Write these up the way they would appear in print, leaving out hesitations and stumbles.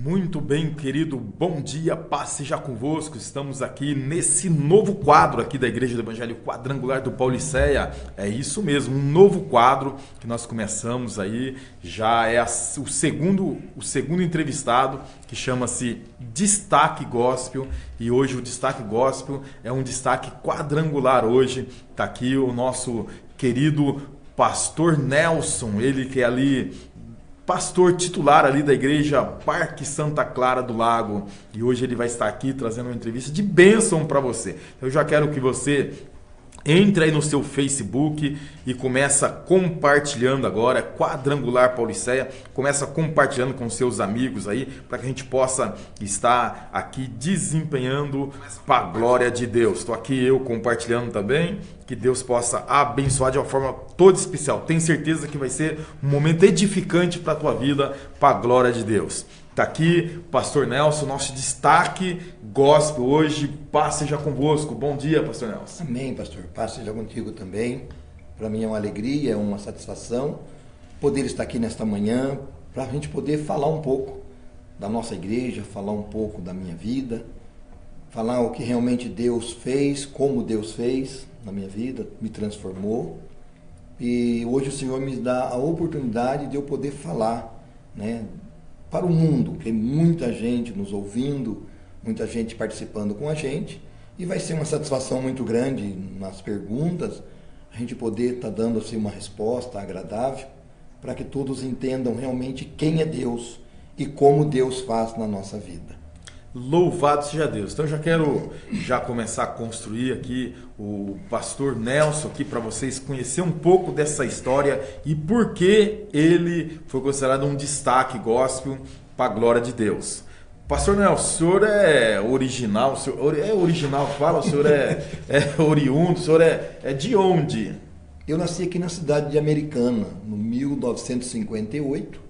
Muito bem, querido, bom dia, paz seja convosco. Estamos aqui nesse novo quadro aqui da Igreja do Evangelho Quadrangular do Pauliceia. É isso mesmo, um novo quadro que nós começamos aí, já é o segundo entrevistado, que chama-se Destaque Gospel. E hoje o Destaque Gospel é um destaque quadrangular hoje. Está aqui o nosso querido pastor Nelson, ele que é ali pastor titular ali da igreja Parque Santa Clara do Lago, e hoje ele vai estar aqui trazendo uma entrevista de bênção para você. Eu já quero que você entre aí no seu Facebook e começa compartilhando agora, Quadrangular Pauliceia, começa compartilhando com seus amigos aí, para que a gente possa estar aqui desempenhando para a glória de Deus. Estou aqui eu compartilhando também, que Deus possa abençoar de uma forma toda especial. Tenho certeza que vai ser um momento edificante para a tua vida, para a glória de Deus. Está aqui pastor Nelson, nosso destaque gospel hoje. Paz seja convosco. Bom dia, pastor Nelson. Amém, pastor. Paz seja contigo também. Para mim é uma alegria, é uma satisfação poder estar aqui nesta manhã para a gente poder falar um pouco da nossa igreja, falar um pouco da minha vida, falar o que realmente Deus fez, como Deus fez na minha vida, me transformou. E hoje o Senhor me dá a oportunidade de eu poder falar, né, para o mundo. Tem muita gente nos ouvindo, muita gente participando com a gente, e vai ser uma satisfação muito grande nas perguntas, a gente poder estar dando assim uma resposta agradável, para que todos entendam realmente quem é Deus e como Deus faz na nossa vida. Louvado seja Deus. Então eu já quero começar a construir aqui o pastor Nelson aqui para vocês conhecer um pouco dessa história e por que ele foi considerado um destaque gospel para a glória de Deus. Pastor Nelson, o senhor é original, o senhor é original, fala, o senhor é oriundo, o senhor é de onde? Eu nasci aqui na cidade de Americana, no 1958.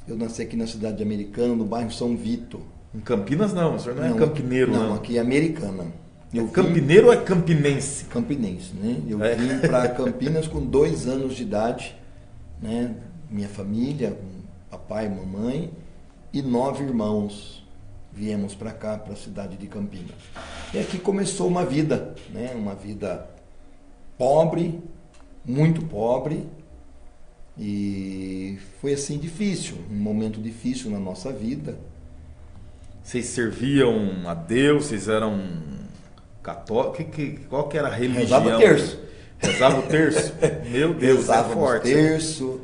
Eu nasci aqui na cidade de Americana, no bairro São Vitor. Em Campinas não, o senhor não é campineiro, não. Não, aqui é Americana. Campineiro ou é campinense? Campinense, né? Eu vim para Campinas com 2 anos de idade, né? Minha família, com papai e mamãe, e 9 irmãos. Viemos para cá, para a cidade de Campinas. E aqui começou uma vida, né? Uma vida pobre, muito pobre, e foi assim difícil, um momento difícil na nossa vida. Vocês serviam a Deus? Vocês eram católicos? Qual que era a religião? Rezava o terço. Rezava o terço? Meu Deus, rezava é forte. o terço.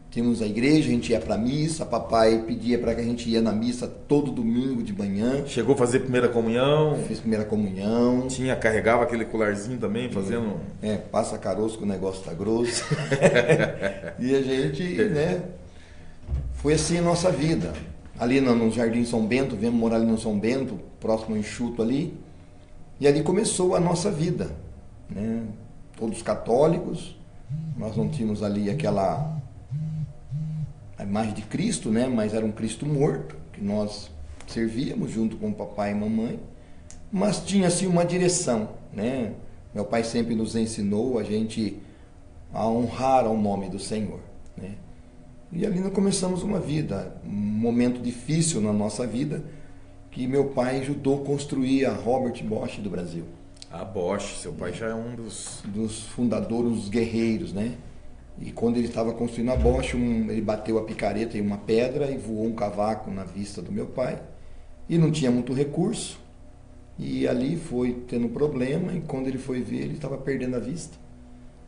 Tínhamos a igreja, a gente ia para a missa. Papai pedia para que a gente ia na missa todo domingo de manhã. Chegou a fazer primeira comunhão? Fiz primeira comunhão. Carregava aquele colarzinho também, fazendo... Passa caroço que o negócio tá grosso. E a gente, né? Foi assim a nossa vida. Ali no Jardim São Bento, viemos morar ali no São Bento, próximo ao Enxuto ali. E ali começou a nossa vida, né? Todos católicos, nós não tínhamos ali a imagem de Cristo, né? Mas era um Cristo morto, que nós servíamos junto com o papai e mamãe. Mas tinha assim uma direção, né? Meu pai sempre nos ensinou a gente a honrar ao nome do Senhor, né? E ali nós começamos uma vida, um momento difícil na nossa vida, que meu pai ajudou a construir a Robert Bosch do Brasil. A Bosch, seu pai já é um dos fundadores, dos guerreiros, né? E quando ele estava construindo a Bosch, ele bateu a picareta em uma pedra e voou um cavaco na vista do meu pai. E não tinha muito recurso, e ali foi tendo problema, e quando ele foi ver, ele estava perdendo a vista.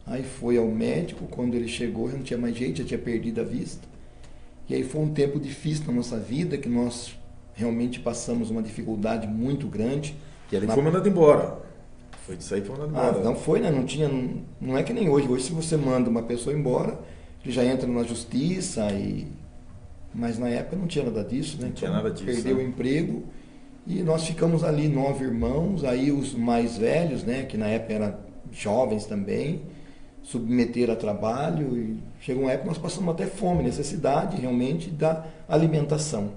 Aí foi ao médico, quando ele chegou, já não tinha mais jeito, já tinha perdido a vista. E aí foi um tempo difícil na nossa vida, que nós realmente passamos uma dificuldade muito grande. E ele foi mandado embora. Foi disso aí, foi mandado embora. Não foi, né? Não é que nem hoje. Hoje, se você manda uma pessoa embora, ele já entra na justiça, mas na época não tinha nada disso, né? Não tinha nada disso. Perdeu o emprego e nós ficamos ali 9 irmãos, aí os mais velhos, né? Que na época eram jovens também, submeter a trabalho, e chegou uma época que nós passamos até fome, necessidade realmente da alimentação.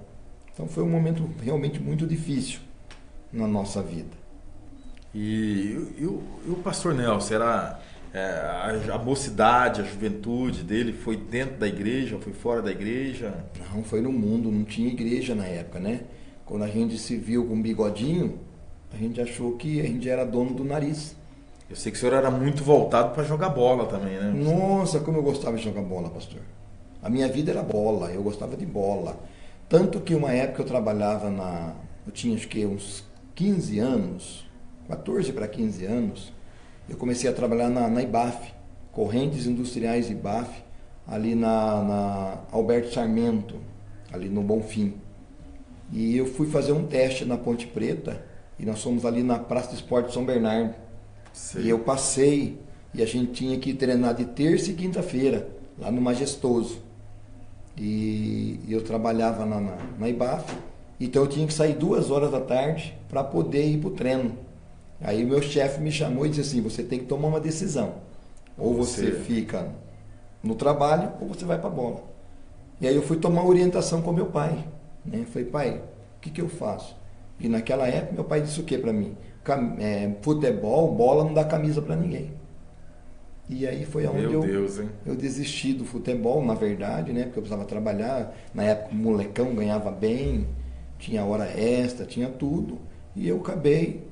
Então foi um momento realmente muito difícil na nossa vida. E o pastor Nelson a mocidade, a juventude dele foi dentro da igreja, foi fora da igreja? Não, foi no mundo, não tinha igreja na época, né? Quando a gente se viu com um bigodinho, a gente achou que a gente era dono do nariz. Eu sei que o senhor era muito voltado para jogar bola também, né? Nossa, como eu gostava de jogar bola, pastor. A minha vida era bola, eu gostava de bola. Tanto que uma época eu trabalhava eu tinha acho que uns 15 anos, 14 para 15 anos, eu comecei a trabalhar na IBAF, Correntes Industriais IBAF, ali na Alberto Sarmento, ali no Bonfim. E eu fui fazer um teste na Ponte Preta, e nós fomos ali na Praça de Esporte São Bernardo. Sim. E eu passei, e a gente tinha que treinar de terça e quinta-feira, lá no Majestoso. E eu trabalhava na IBAF, então eu tinha que sair 2 horas da tarde para poder ir para o treino. Aí o meu chefe me chamou e disse assim, você tem que tomar uma decisão. Ou você fica no trabalho, ou você vai para a bola. E aí eu fui tomar orientação com meu pai. Né? Eu falei, pai, o que eu faço? E naquela época meu pai disse o que para mim? Futebol, bola não dá camisa para ninguém. E aí foi onde eu desisti do futebol, na verdade, né? Porque eu precisava trabalhar. Na época o molecão ganhava bem, tinha hora extra, tinha tudo. E eu acabei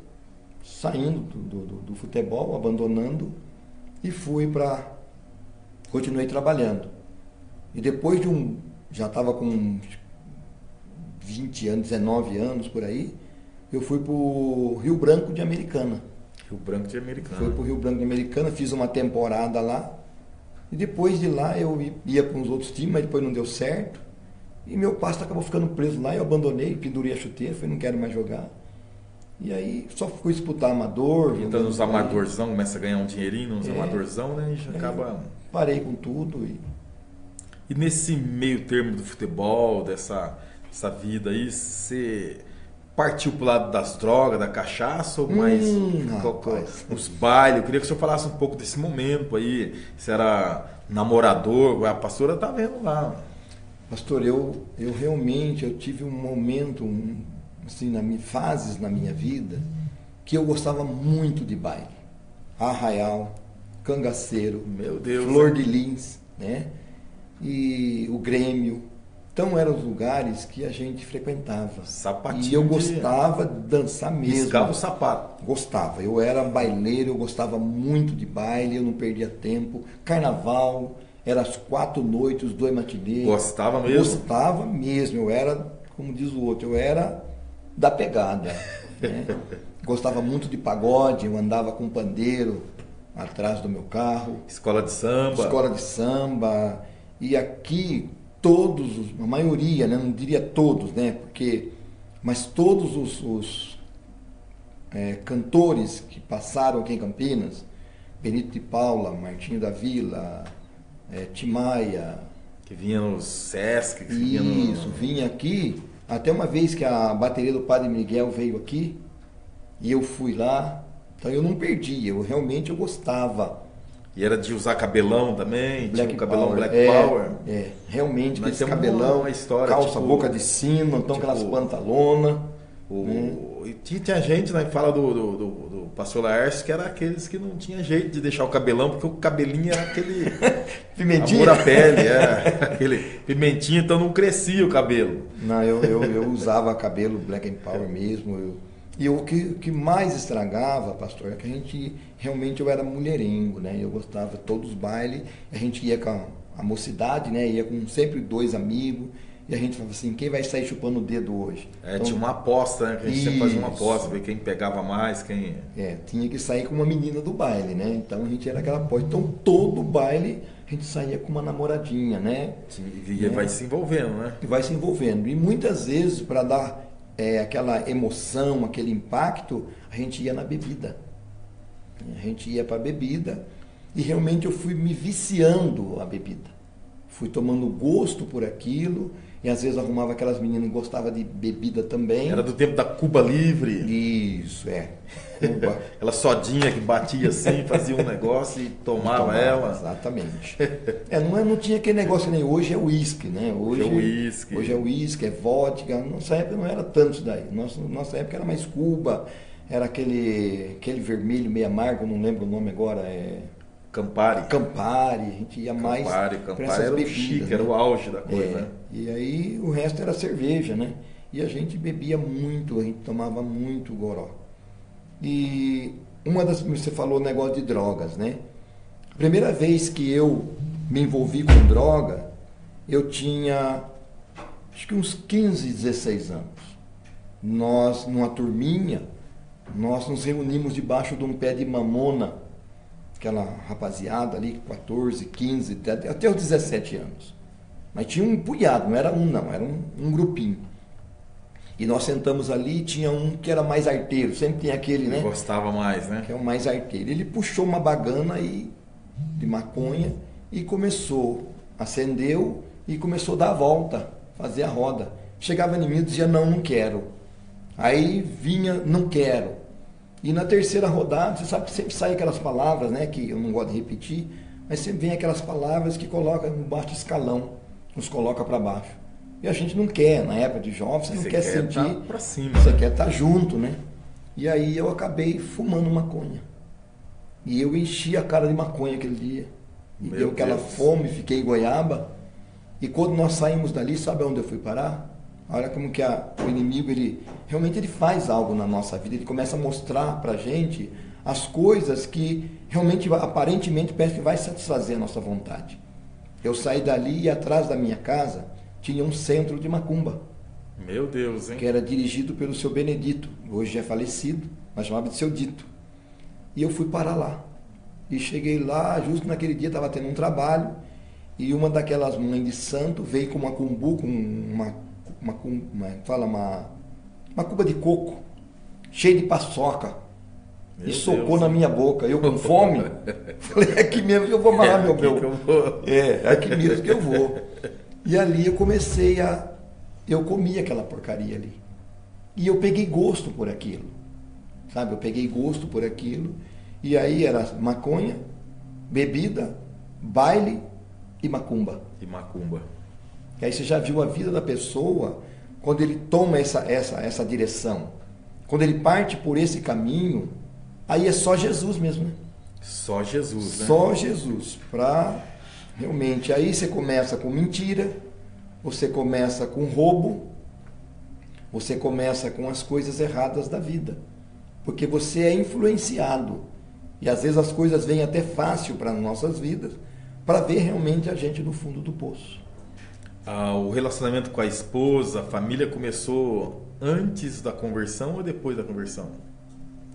saindo do futebol, abandonando, e continuei trabalhando. E depois já estava com 20 anos, 19 anos por aí, eu fui para o Rio Branco de Americana. Rio Branco de Americana. Fui para o Rio Branco de Americana, fiz uma temporada lá, e depois de lá eu ia para uns outros times, mas depois não deu certo, e meu pasto acabou ficando preso lá, eu abandonei, pendurei a chuteira, falei, não quero mais jogar. E aí só fui disputar amador. Então nos amadorzão, começa a ganhar um dinheirinho nos amadorzão, né? E já acaba... Parei com tudo. E nesse meio termo do futebol, dessa vida aí, você partiu pro lado das drogas, da cachaça, ou mais os bailes? Eu queria que o senhor falasse um pouco desse momento aí. Você era namorador, a pastora tá vendo lá. Pastor, eu realmente tive um momento... assim, fases na minha vida que eu gostava muito de baile. Arraial, Cangaceiro, meu Deus, Flor de Lins, né? E o Grêmio. Então eram os lugares que a gente frequentava. Sapatinho. E eu gostava de dançar mesmo. Piscava o sapato. Gostava. Eu era baileiro, eu gostava muito de baile, eu não perdia tempo. Carnaval, era as 4 noites, os 2 matinês. Gostava mesmo? Gostava mesmo. Eu era, como diz o outro, eu era da pegada. Né? Gostava muito de pagode, eu andava com pandeiro atrás do meu carro. Escola de samba. Escola de samba. E aqui a maioria, né? Não diria todos, né? Mas todos os cantores que passaram aqui em Campinas, Benito de Paula, Martinho da Vila, Timaya. Que vinha nos Sesc. Que vinha aqui. Até uma vez que a bateria do Padre Miguel veio aqui, e eu fui lá, então eu não perdi, eu realmente gostava. E era de usar cabelão também? Black tinha um cabelão Power. Black Power? Realmente, com esse cabelão, história, calça, boca de sino, então aquelas pantalonas. E tinha gente, né, que fala do pastor Laércio, que era aqueles que não tinha jeito de deixar o cabelão, porque o cabelinho era aquele... Pimentinha? Amor à pele, aquele pimentinho, então não crescia o cabelo. Não, eu usava cabelo Black Power mesmo. E o que mais estragava, pastor, é que eu era mulherengo, né? Eu gostava de todos os bailes, a gente ia com a mocidade, né? Ia com sempre 2 amigos, e a gente falava assim, quem vai sair chupando o dedo hoje? Então, tinha uma aposta, né? Que a gente sempre fazia uma aposta, ver quem pegava mais, quem... tinha que sair com uma menina do baile, né? Então a gente era aquela aposta. Então todo baile a gente saía com uma namoradinha, né? Sim, e vai se envolvendo, né? E vai se envolvendo. E muitas vezes, para dar aquela emoção, aquele impacto, a gente ia na bebida. A gente ia para a bebida e realmente eu fui me viciando a bebida. Fui tomando gosto por aquilo e às vezes arrumava aquelas meninas que gostavam de bebida também. Era do tempo da Cuba Livre. Isso, Cuba. Aquela sodinha que batia assim, fazia um negócio e tomava ela. Exatamente. Não tinha aquele negócio nem hoje é uísque, né? Hoje é uísque, é vodka. Nossa época não era tanto isso daí. Nossa época era mais Cuba, era aquele vermelho meio amargo, não lembro o nome agora. Campari, a gente ia mais Campari para essas era o bebidas, chique, né? era o auge da coisa, né? E aí o resto era cerveja, né? E a gente bebia muito, a gente tomava muito goró. E você falou negócio de drogas, né? Primeira vez que eu me envolvi com droga, eu tinha acho que uns 15, 16 anos. Nós, numa turminha, nós nos reunimos debaixo de um pé de mamona, aquela rapaziada ali, 14, 15, até os 17 anos. Mas tinha um punhado, não era um não, era um grupinho. E nós sentamos ali e tinha um que era mais arteiro, sempre tem aquele, né? Gostava mais, né? Que é o mais arteiro. Ele puxou uma bagana de maconha e acendeu e começou a dar a volta, fazer a roda. Chegava em mim e dizia, não quero. Aí vinha, não quero. E na terceira rodada, você sabe que sempre sai aquelas palavras, né? Que eu não gosto de repetir, mas sempre vem aquelas palavras que colocam no baixo escalão, nos coloca para baixo. E a gente não quer, na época de jovem, você não quer sentir. Tá pra cima, você né? quer estar junto, né? E aí eu acabei fumando maconha. E eu enchi a cara de maconha aquele dia. E deu aquela fome, fiquei em Goiaba. E quando nós saímos dali, sabe onde eu fui parar? Olha como que o inimigo, ele faz algo na nossa vida. Ele começa a mostrar pra gente as coisas que realmente, aparentemente, parece que vai satisfazer a nossa vontade. Eu saí dali e atrás da minha casa tinha um centro de macumba. Meu Deus, hein? Que era dirigido pelo seu Benedito, hoje é falecido, mas chamava de seu Dito. E eu fui parar lá. E cheguei lá, justo naquele dia estava tendo um trabalho, e uma daquelas mães de santo veio com uma cumbu, com uma cuba de coco, cheia de paçoca, e socou na minha boca. Eu com fome, falei, é aqui mesmo que eu vou amarrar meu. É aqui mesmo que eu vou. E ali eu eu comi aquela porcaria ali. E eu peguei gosto por aquilo. Sabe, eu peguei gosto por aquilo. E aí era maconha, bebida, baile e macumba. E aí você já viu a vida da pessoa quando ele toma essa direção. Quando ele parte por esse caminho, aí é só Jesus mesmo, né? Só Jesus, né? Só Jesus. Realmente, aí você começa com mentira, você começa com roubo, você começa com as coisas erradas da vida. Porque você é influenciado. E às vezes as coisas vêm até fácil para as nossas vidas, para ver realmente a gente no fundo do poço. O relacionamento com a esposa, a família começou antes da conversão ou depois da conversão?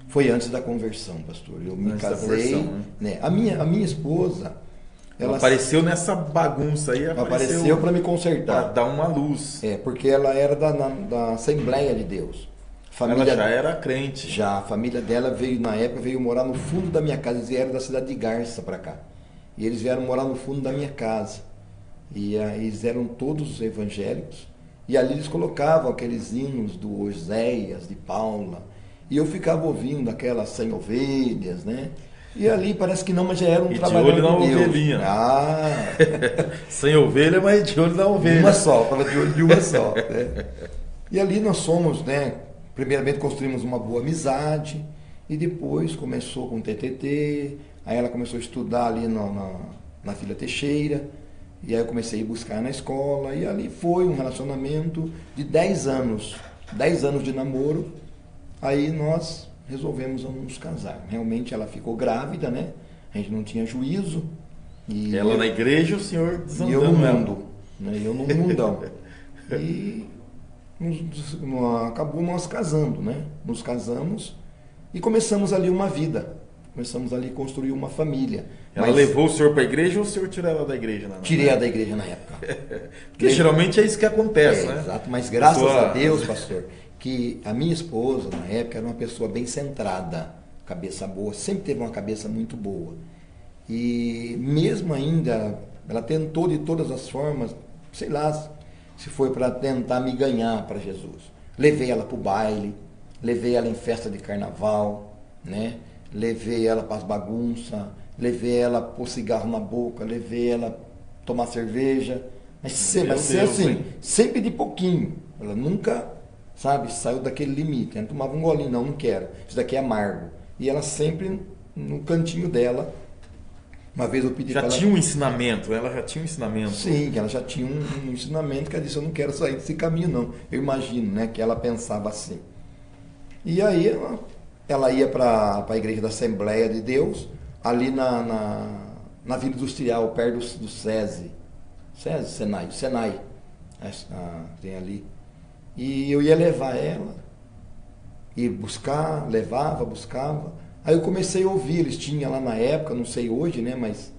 Foi antes da conversão, pastor. Eu me casei, né? A minha esposa, ela apareceu nessa bagunça aí, apareceu para me consertar, para dar uma luz. Porque ela era da Assembleia de Deus. Ela já era crente. Já, a família dela veio morar no fundo da minha casa. Eles vieram da cidade de Garça para cá. E eles vieram morar no fundo da minha casa. E eles eram todos evangélicos. E ali eles colocavam aqueles hinos do Oséias, de Paula. E eu ficava ouvindo aquelas 100 ovelhas, né? E ali parece que não, mas já era um trabalho de olho na ovelhinha. 100 ovelhas, mas de olho na ovelha. Uma só, estava de olho de uma só. Né? E ali nós somos, né? Primeiramente construímos uma boa amizade. E depois começou com o TTT. Aí ela começou a estudar ali na Filha Teixeira. E aí eu comecei a ir buscar na escola. E ali foi um relacionamento de 10 anos. 10 anos de namoro. Aí nós resolvemos nos casar. Realmente ela ficou grávida, né? A gente não tinha juízo. E ela na igreja, o senhor desandando. E eu no mundo. Né? Eu no mundão. E acabou nós casando, né? Nos casamos e começamos ali uma vida. Começamos ali a construir uma família. Ela levou o senhor para a igreja ou o senhor tirou ela da igreja? Tirei ela da igreja na época. Porque geralmente é isso que acontece, né? Exato, mas graças a Deus, pastor, que a minha esposa, na época, era uma pessoa bem centrada, cabeça boa, sempre teve uma cabeça muito boa. E mesmo ainda, ela tentou de todas as formas, sei lá, se foi para tentar me ganhar para Jesus. Levei ela para o baile, levei ela em festa de carnaval, né? Levei ela para as bagunças, levei ela pôr cigarro na boca, levei ela tomar cerveja, mas sempre de pouquinho. Ela nunca, sabe, saiu daquele limite. Ela não tomava um golinho, não quero. Isso daqui é amargo. E ela sempre no cantinho dela, Uma vez eu pedi Já para ela... tinha um ensinamento, ela já tinha um ensinamento. Sim, que ela já tinha um ensinamento que ela disse, eu não quero sair desse caminho não. Eu imagino, né, que ela pensava assim. E aí ela ia para a igreja da Assembleia de Deus, ali na Vila Industrial, perto do SESI. SESI? Senai. Tem ali. E eu ia levar ela, ia buscar, levava, buscava. Aí eu comecei a ouvir, eles tinham lá na época, não sei hoje, né, mas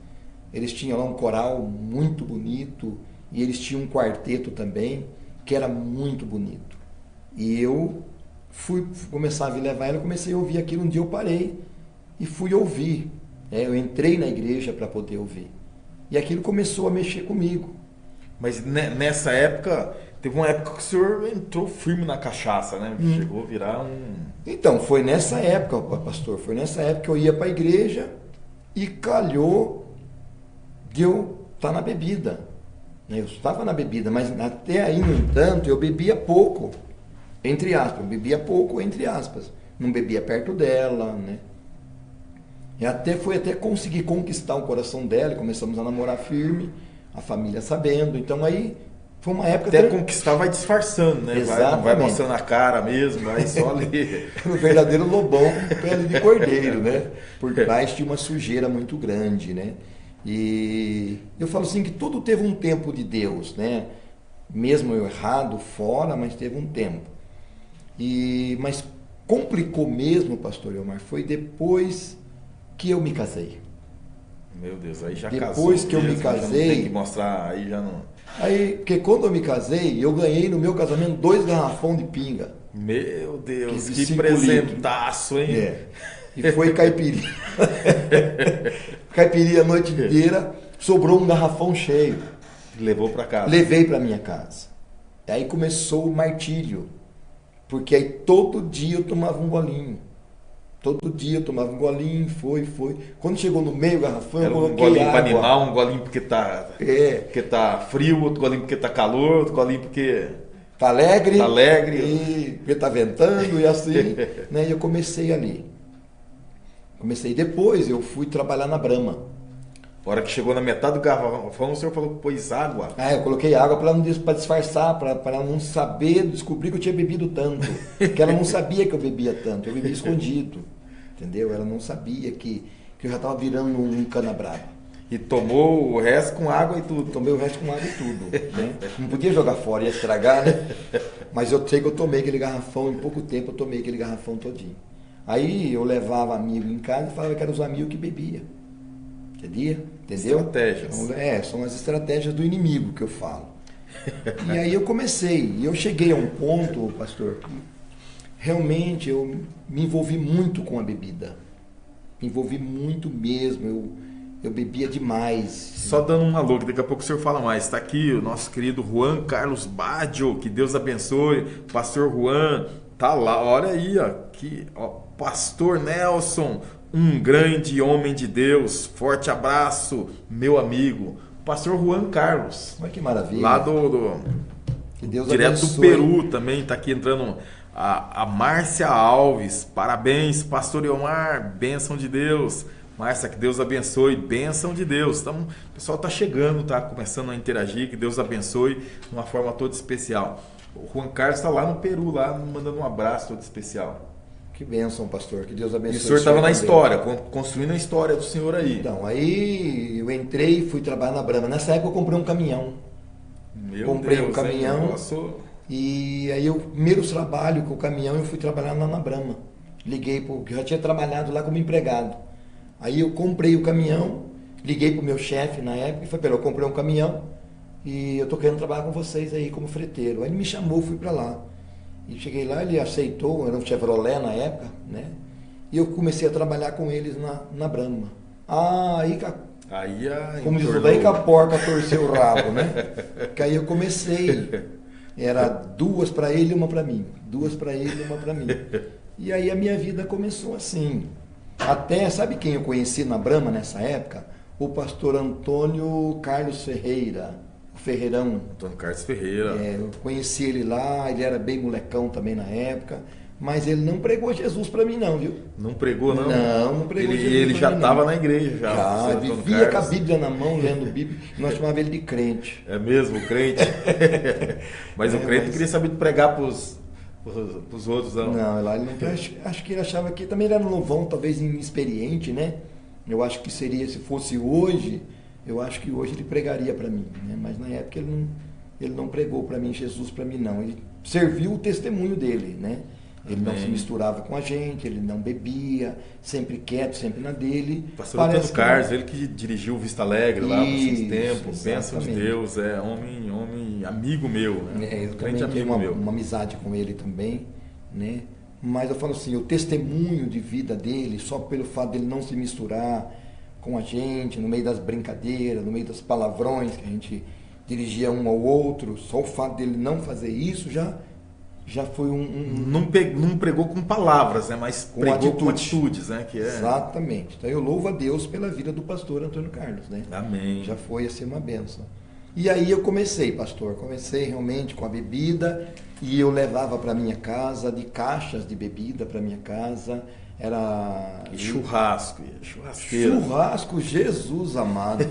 eles tinham lá um coral muito bonito, e eles tinham um quarteto também, que era muito bonito. E eu fui começar a vir levar ela, comecei a ouvir aquilo, um dia eu parei e fui ouvir. Eu entrei na igreja para poder ouvir. E aquilo começou a mexer comigo. Mas nessa época, teve uma época que o senhor entrou firme na cachaça, né? Chegou a virar um... Então, foi nessa época, pastor, foi nessa época que eu ia para a igreja e calhou de eu estar na bebida. Eu estava na bebida, mas até aí, no entanto, eu bebia pouco, entre aspas. Eu bebia pouco, entre aspas. Não bebia perto dela, né? E foi até conseguir conquistar o coração dela, e começamos a namorar firme, a família sabendo. Então aí foi uma época... Até conquistar vai disfarçando, né? Vai mostrando a cara mesmo, vai só ali. O verdadeiro lobão com pele de cordeiro, né? Por trás tinha uma sujeira muito grande, né? E eu falo assim que tudo teve um tempo de Deus, né? Mesmo eu errado, fora, mas teve um tempo. Mas complicou mesmo, pastor Elmar, foi depois que eu me casei. Meu Deus, aí já depois casou. Depois que eu me casei... Não tem que mostrar, aí já não... Aí, porque quando eu me casei, eu ganhei no meu casamento 2 garrafão de pinga. Meu Deus, que presentaço, hein? E foi caipirinha. Caipirinha a noite inteira, sobrou um garrafão cheio. Levou para casa? Levei para minha casa. Aí começou o martírio. Porque aí todo dia eu tomava um golinho. Todo dia eu tomava um golinho, foi. Quando chegou no meio garrafão, eu coloquei um golinho água. para animar, um golinho porque tá frio, outro golinho porque tá calor, outro golinho porque tá alegre. E porque tá ventando e assim, né? E eu comecei ali. Depois eu fui trabalhar na Brahma. A hora que chegou na metade do garrafão, o senhor falou que pôs água. Eu coloquei água para disfarçar, para ela não saber, descobrir que eu tinha bebido tanto. Que ela não sabia que eu bebia tanto, eu bebia escondido. Entendeu? Ela não sabia que eu já estava virando um canabrava. E tomou o resto com água e tudo. Tomei o resto com água e tudo. Né? Não podia jogar fora, ia estragar, né? Mas eu sei que eu tomei aquele garrafão, em pouco tempo eu tomei aquele garrafão todinho. Aí eu levava amigo em casa e falava que eram os amigos que bebia. Entendeu? Estratégias. São as estratégias do inimigo que eu falo. E aí eu comecei, e eu cheguei a um ponto, pastor, que realmente eu me envolvi muito com a bebida. Me envolvi muito mesmo, eu bebia demais. Só dando um alô, que daqui a pouco o senhor fala mais. Está aqui o nosso querido Juan Carlos Baggio, que Deus abençoe. Pastor Juan, tá lá, olha aí, ó, Pastor Nelson, um grande homem de Deus. Forte abraço, meu amigo. Pastor Juan Carlos. Olha que maravilha. Lá que Deus direto abençoe. do Peru também, está aqui entrando a Márcia Alves. Parabéns, Pastor Elmar, bênção de Deus. Márcia, que Deus abençoe, bênção de Deus. Então, o pessoal está chegando, está começando a interagir, que Deus abençoe de uma forma toda especial. O Juan Carlos está lá no Peru, lá mandando um abraço todo especial. Que bênção, pastor, que Deus abençoe. E o senhor estava na história, construindo a história do senhor aí. Então, aí eu entrei e fui trabalhar na Brahma. Nessa época eu comprei um caminhão. Comprei um caminhão. E aí o primeiro trabalho com o caminhão eu fui trabalhar lá na Brahma. Liguei, porque eu já tinha trabalhado lá como empregado. Aí eu comprei o caminhão, liguei pro meu chefe na época e falei, eu comprei um caminhão e eu tô querendo trabalhar com vocês aí como freteiro. Aí ele me chamou, fui para lá. E cheguei lá, ele aceitou, era um Chevrolet na época, né? E eu comecei a trabalhar com eles na Brahma. Como diz, daí que a porca torceu o rabo, né? Que aí eu comecei, era 2 para ele e 1 para mim. 2 para ele e 1 para mim. E aí a minha vida começou assim. Até, sabe quem eu conheci na Brahma nessa época? O pastor Antônio Carlos Ferreira, o Ferreirão. Antônio Carlos Ferreira. Eu conheci ele lá, ele era bem molecão também na época. Mas ele não pregou Jesus para mim não, viu? Não pregou, não? Não pregou Jesus Ele já estava na igreja, já vivia com a Bíblia na mão, lendo Bíblia. Nós chamávamos ele de crente. É mesmo, crente? Mas o crente não queria saber de pregar para os outros, não? Não, lá ele não. Acho que ele achava que também ele era novão, talvez inexperiente, né? Eu acho que seria, se fosse hoje, eu acho que hoje ele pregaria para mim, né? Mas na época ele não pregou para mim, Jesus para mim não. Ele serviu o testemunho dele, né? Ele não se misturava com a gente, ele não bebia, sempre quieto, sempre na dele. Pastor Antônio Carlos, ele que dirigiu o Vista Alegre lá por esses tempos, bênção de Deus, homem amigo meu, né? Eu também tenho uma amizade com ele também, né? Mas eu falo assim, o testemunho de vida dele, só pelo fato dele não se misturar com a gente, no meio das brincadeiras, no meio dos palavrões que a gente dirigia um ao outro, só o fato dele não fazer isso já foi Não pregou com palavras, né? Mas pregou com atitudes, né? Exatamente. Então eu louvo a Deus pela vida do pastor Antônio Carlos, né? Amém. Já foi assim uma bênção. E aí eu comecei, pastor, realmente com a bebida e eu levava para minha casa de caixas de bebida para minha casa. Era churrasco, Jesus amado.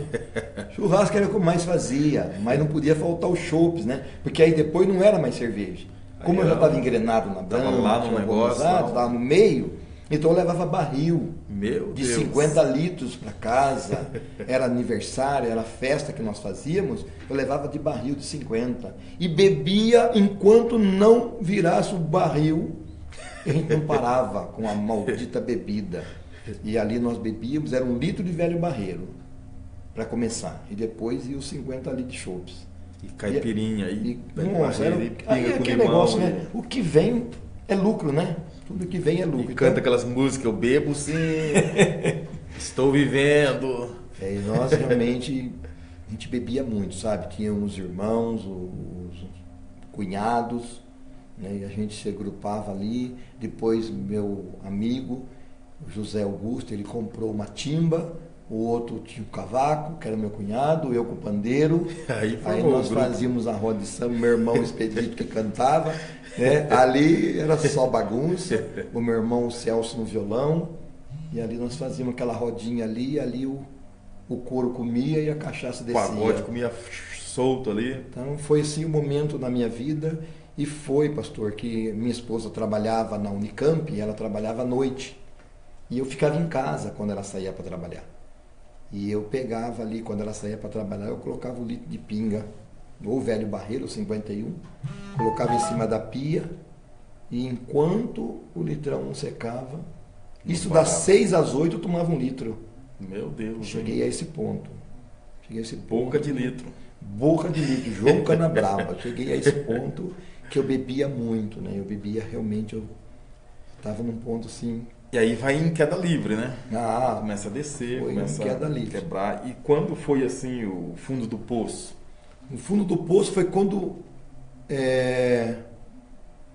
Churrasco era o que eu mais fazia, mas não podia faltar os chopes, né? Porque aí depois não era mais cerveja. Como eu já estava engrenado na banda, lá no negócio, estava no meio, então eu levava barril de Deus. 50 litros para casa. Era aniversário, era festa que nós fazíamos, eu levava de barril de 50. E bebia enquanto não virasse o barril. A gente não parava com a maldita bebida. E ali nós bebíamos, era 1 litro de velho barreiro, para começar. E depois ia os 50 litros de chopes. E caipirinha, nossa, aí aquele negócio, né? O que vem é lucro, né? Tudo que vem é lucro. E canta aquelas músicas, eu bebo sim, estou vivendo. E nós realmente, a gente bebia muito, sabe? Tínhamos os irmãos, os cunhados, né? E a gente se agrupava ali. Depois meu amigo, José Augusto, ele comprou uma timba. O outro tinha o cavaco, que era meu cunhado, eu com o pandeiro. Aí nós fazíamos a roda de samba, meu irmão Expedito que cantava, né? Ali era só bagunça, o meu irmão Celso no violão, e ali nós fazíamos aquela rodinha ali, e ali o couro comia e a cachaça descia. O pagode comia solto ali. Então foi assim o momento na minha vida, e foi, pastor, que minha esposa trabalhava na Unicamp, e ela trabalhava à noite, e eu ficava em casa quando ela saía para trabalhar. E eu pegava ali, quando ela saía para trabalhar, eu colocava 1 litro de pinga, ou velho barreiro, 51, colocava em cima da pia, e enquanto o litrão secava, isso das 6 às 8 eu tomava 1 litro. Meu Deus. Cheguei a esse ponto. Boca de litro. Boca de litro, João Canabrava. Cheguei a esse ponto que eu bebia muito, né? Eu bebia realmente, eu estava num ponto assim... E aí vai em queda livre, né? Começa a descer, começa a quebrar. E quando foi assim o fundo do poço? O fundo do poço foi quando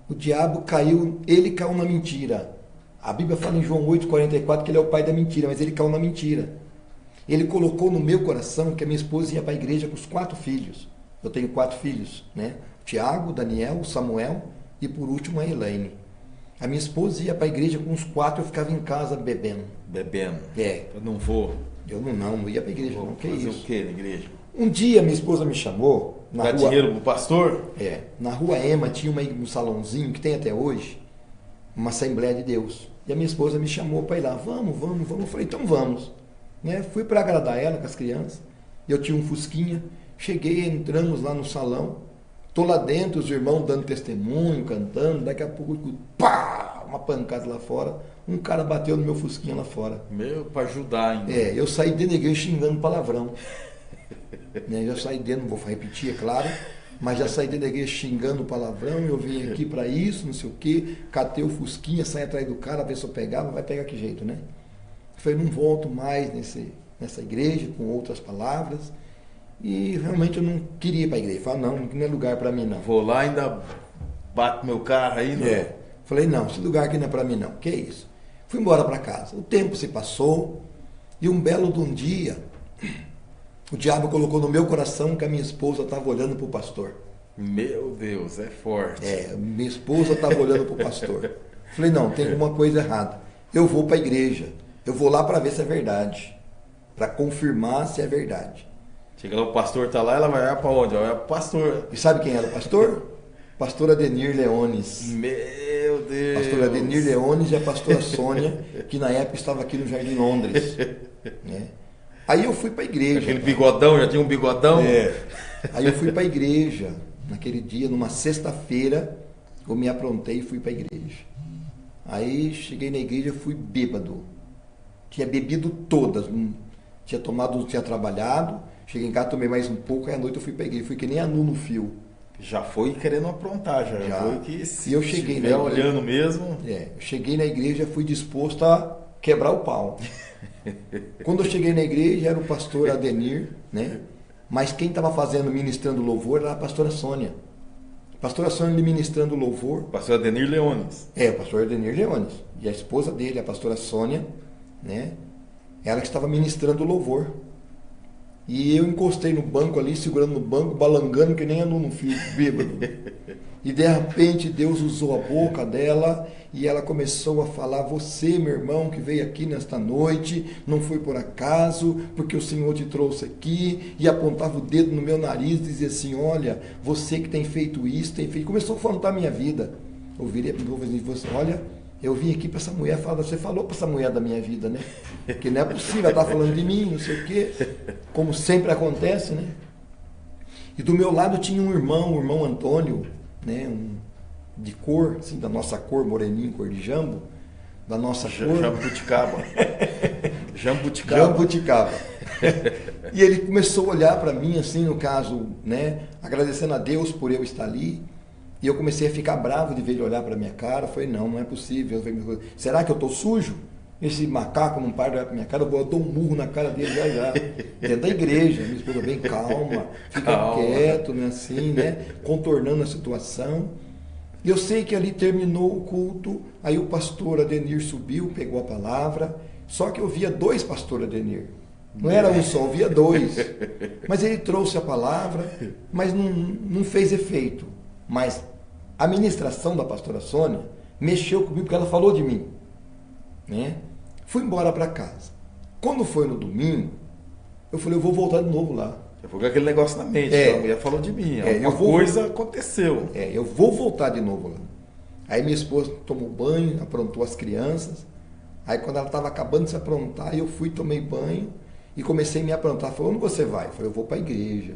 o diabo caiu, ele caiu na mentira. A Bíblia fala em João 8,44 que ele é o pai da mentira, mas ele caiu na mentira. Ele colocou no meu coração que a minha esposa ia para a igreja com os 4 filhos. Eu tenho 4 filhos, né? Tiago, Daniel, Samuel e por último a Elaine. A minha esposa ia para a igreja com os 4, eu ficava em casa bebendo. Bebendo? É. Eu não vou. Eu não ia para a igreja, não. Que fazer isso? O que na igreja? Um dia minha esposa me chamou. Dá dinheiro pro pastor? Na rua Ema tinha um salãozinho que tem até hoje, uma Assembleia de Deus. E a minha esposa me chamou para ir lá. Vamos. Eu falei, então vamos. Né? Fui para agradar ela com as crianças. Eu tinha um fusquinha. Cheguei, entramos lá no salão. Estou lá dentro, os irmãos dando testemunho, cantando. Daqui a pouco, pá, uma pancada lá fora. Um cara bateu no meu fusquinha lá fora. Para ajudar ainda. Eu saí dentro da igreja xingando palavrão. Já saí dentro, não vou repetir, é claro. Mas já saí dentro da igreja xingando palavrão. Eu vim aqui para isso, não sei o quê. Catei o fusquinha, saí atrás do cara, ver se eu pegava. Vai pegar que jeito, né? Falei, não volto mais nessa igreja, com outras palavras. E realmente eu não queria ir para a igreja. Falei, não é lugar para mim não. Vou lá ainda bato meu carro aí, não? Falei, não, esse lugar aqui não é para mim não. Que é isso? Fui embora para casa. O tempo se passou e um belo de um dia, o diabo colocou no meu coração que a minha esposa estava olhando para o pastor. Meu Deus, é forte. Minha esposa estava olhando para o pastor. Falei, não, tem alguma coisa errada. Eu vou para a igreja. Eu vou lá para ver se é verdade. Para confirmar se é verdade. Chega lá, o pastor tá lá, ela vai para onde? Ela vai pro pastor. E sabe quem era o pastor? Pastor Adenir Leones. Meu Deus! Pastor Adenir Leones e a pastora Sônia, que na época estava aqui no Jardim Londres. Né? Aí eu fui para a igreja. Aquele bigodão, já tinha um bigodão? Aí eu fui para a igreja. Naquele dia, numa sexta-feira, eu me aprontei e fui para a igreja. Aí cheguei na igreja, fui bêbado. Tinha bebido todas. Tinha tomado, tinha trabalhado. Cheguei em casa, tomei mais um pouco, aí à noite eu fui pra igreja. Fui que nem anu no fio. Já foi querendo aprontar, já foi que se e eu cheguei estiver olhando mesmo. Eu cheguei na igreja, fui disposto a quebrar o pau. Quando eu cheguei na igreja, era o pastor Adenir, né? Mas quem estava ministrando louvor era a pastora Sônia. A pastora Sônia ministrando louvor. Pastor Adenir Leones. O pastor Adenir Leones. E a esposa dele, a pastora Sônia, né? Ela que estava ministrando louvor. E eu encostei no banco ali, segurando no banco, balangando que nem anu no fio, bêbado. E de repente Deus usou a boca dela e ela começou a falar: você, meu irmão, que veio aqui nesta noite, não foi por acaso, porque o Senhor te trouxe aqui. E apontava o dedo no meu nariz e dizia assim: olha, você que tem feito isso, tem feito... Começou a contar a minha vida. Eu virei para o e disse: olha, eu vim aqui para essa mulher falar, você falou para essa mulher da minha vida, né? Que não é possível, ela está falando de mim, não sei o quê. Como sempre acontece, né? E do meu lado tinha um irmão, o irmão Antônio, né? De cor, assim, da nossa cor, moreninho, cor de jambo, da nossa cor. Jambuticaba. Jambuticaba. E ele começou a olhar para mim, assim, no caso, né? Agradecendo a Deus por eu estar ali. E eu comecei a ficar bravo de ver ele olhar para minha cara. Eu falei, não é possível. Será que eu estou sujo? Esse macaco não para de olhar para minha cara, eu dou um murro na cara dele já. Dentro da igreja, minha esposa bem calma, fica quieto, né, assim, né? Contornando a situação. E eu sei que ali terminou o culto, aí o pastor Adenir subiu, pegou a palavra, só que eu via dois pastores Adenir. Não era um só, eu via dois. Mas ele trouxe a palavra, mas não fez efeito. Mas a ministração da pastora Sônia mexeu comigo porque ela falou de mim, né? Fui embora para casa. Quando foi no domingo, eu falei, eu vou voltar de novo lá. Já foi com aquele negócio na mente, a mulher falou de mim, alguma coisa aconteceu. Eu vou voltar de novo lá. Aí minha esposa tomou banho, aprontou as crianças. Aí quando ela estava acabando de se aprontar, eu fui, tomei banho e comecei a me aprontar. Falou, onde você vai? Eu falei, eu vou para a igreja.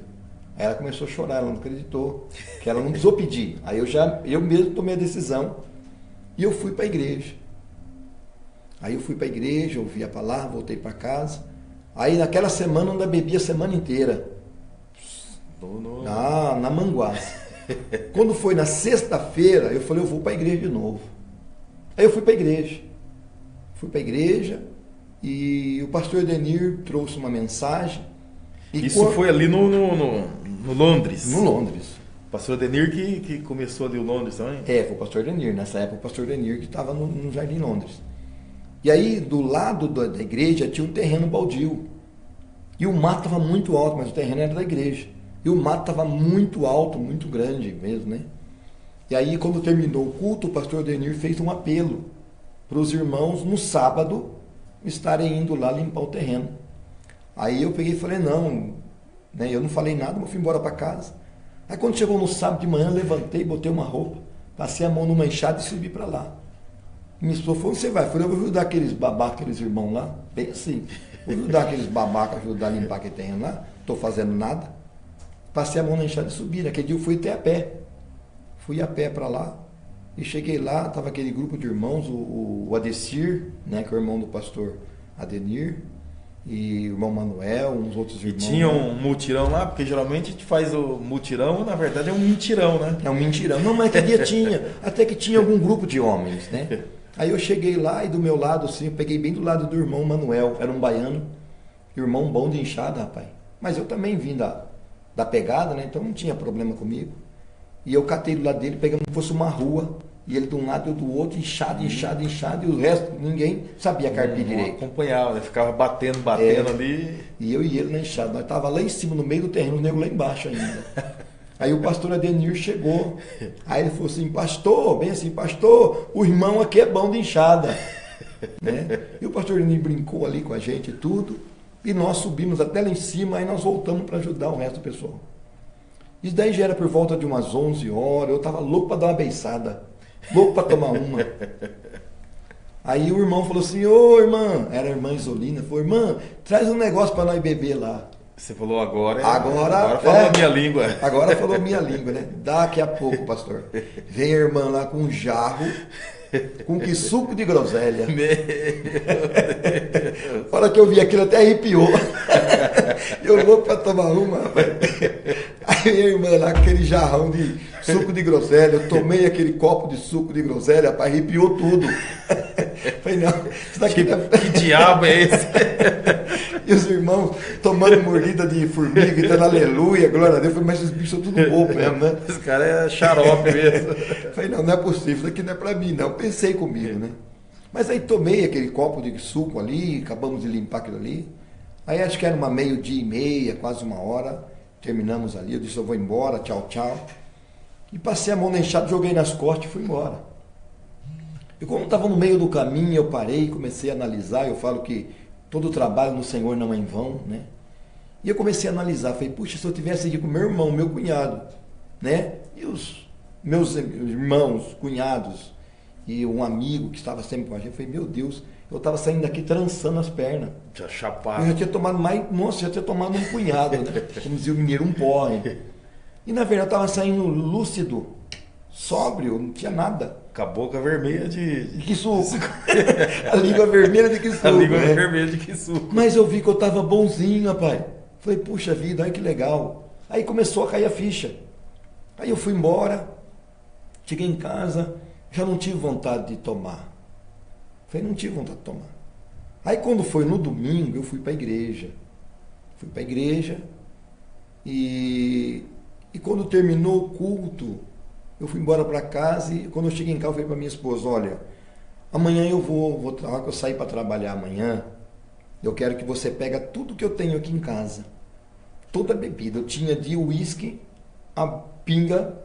Aí ela começou a chorar, ela não acreditou, que ela não precisou pedir. Aí eu mesmo tomei a decisão e eu fui para a igreja. Aí eu fui para a igreja, ouvi a palavra, voltei para casa. Aí naquela semana eu ainda bebi a semana inteira. Na Manguaça. Quando foi na sexta-feira, eu falei, eu vou para a igreja de novo. Aí eu fui para a igreja. Fui para a igreja e o pastor Adenir trouxe uma mensagem. Isso foi ali no Londres. No Londres. O pastor Adenir que começou ali o Londres também? Foi o pastor Adenir. Nessa época o pastor Adenir que estava no Jardim Londres. E aí do lado da igreja tinha um terreno baldio. E o mato estava muito alto, mas o terreno era da igreja. E o mato estava muito alto, muito grande mesmo, né? E aí quando terminou o culto, o pastor Adenir fez um apelo para os irmãos no sábado estarem indo lá limpar o terreno. Aí eu peguei e falei, não, né, eu não falei nada, mas fui embora para casa. Aí quando chegou no sábado de manhã, levantei, botei uma roupa, passei a mão numa enxada e subi para lá. Minha esposa falou, onde você vai? Eu falei, eu vou ajudar aqueles babacas, aqueles irmãos lá, bem assim. Vou ajudar aqueles babacas, ajudar a limpar aquele terreno lá, estou fazendo nada. Passei a mão na enxada e subi. Naquele dia eu fui até a pé. Fui a pé para lá. E cheguei lá, estava aquele grupo de irmãos, o Adecir, né, que é o irmão do pastor Adenir, e o irmão Manuel, uns outros irmãos. E tinha um mutirão lá, porque geralmente a gente faz o mutirão, na verdade é um mentirão, né? É um mentirão. Não, mas aquele dia tinha, até que tinha algum grupo de homens, né? Aí eu cheguei lá e do meu lado, assim, eu peguei bem do lado do irmão Manuel, era um baiano, irmão bom de enxada, rapaz. Mas eu também vim da pegada, né? Então não tinha problema comigo. E eu catei do lado dele, pegamos como se fosse uma rua, e ele de um lado e eu do outro, inchado, e o resto, ninguém sabia carpir direito. Acompanhava, né? Ficava batendo ali. E eu e ele na enxada. Nós estávamos lá em cima, no meio do terreno, o nego lá embaixo ainda. Aí o pastor Adenir chegou. Aí ele falou assim, pastor, bem assim, pastor, o irmão aqui é bom de enxada. Né? E o pastor Adenir brincou ali com a gente e tudo. E nós subimos até lá em cima, aí nós voltamos para ajudar o resto do pessoal. Isso daí já era por volta de umas 11 horas, eu estava louco para dar uma beiçada, louco para tomar uma. Aí o irmão falou assim, ô irmã, era a irmã Isolina, falou, irmã, traz um negócio para nós beber lá. Você falou agora falou a minha língua. Agora falou minha língua, né? Daqui a pouco, pastor. Vem a irmã lá com um jarro, com que suco de groselha. A hora que eu vi aquilo até arrepiou. Eu louco para tomar uma, rapaz. Aí minha irmã lá com aquele jarrão de suco de groselha, eu tomei aquele copo de suco de groselha, rapaz, arrepiou tudo. Falei, não, isso daqui que diabo é esse? E os irmãos tomando mordida de formiga, gritando aleluia, glória a Deus. Falei, mas esses bichos são tudo bobo mesmo, né? Esse cara é xarope mesmo. Falei, não é possível, isso aqui não é pra mim, não. Pensei comigo, né? Mas aí tomei aquele copo de suco ali, acabamos de limpar aquilo ali. Aí acho que era uma 12:30, quase 1 hora. Terminamos ali, eu disse, eu vou embora, tchau, tchau. E passei a mão na enxada, joguei nas costas e fui embora. E como estava no meio do caminho, eu parei e comecei a analisar. Eu falo que todo trabalho no Senhor não é em vão, né? E eu comecei a analisar. Falei, puxa, se eu tivesse aqui com meu irmão, meu cunhado, né? E os meus irmãos, cunhados e um amigo que estava sempre com a gente. Eu falei, meu Deus, eu estava saindo daqui trançando as pernas. Já chapado. Eu já tinha tomado mais, nossa, já tinha tomado um punhado, né? Como dizia o mineiro, um porre. E na verdade eu estava saindo lúcido, sóbrio, não tinha nada. Com a boca vermelha de que suco. A língua vermelha de que suco. A língua né? vermelha de que suco. Mas eu vi que eu estava bonzinho, rapaz. Falei, puxa vida, olha que legal. Aí começou a cair a ficha. Aí eu fui embora, cheguei em casa, já não tive vontade de tomar. Falei, não tive vontade de tomar. Aí quando foi no domingo, eu fui para a igreja. Fui para a igreja e quando terminou o culto, eu fui embora para casa e quando eu cheguei em casa, eu falei para minha esposa, olha, amanhã eu vou eu sair para trabalhar amanhã, eu quero que você pega tudo que eu tenho aqui em casa. Toda a bebida. Eu tinha de uísque, a pinga,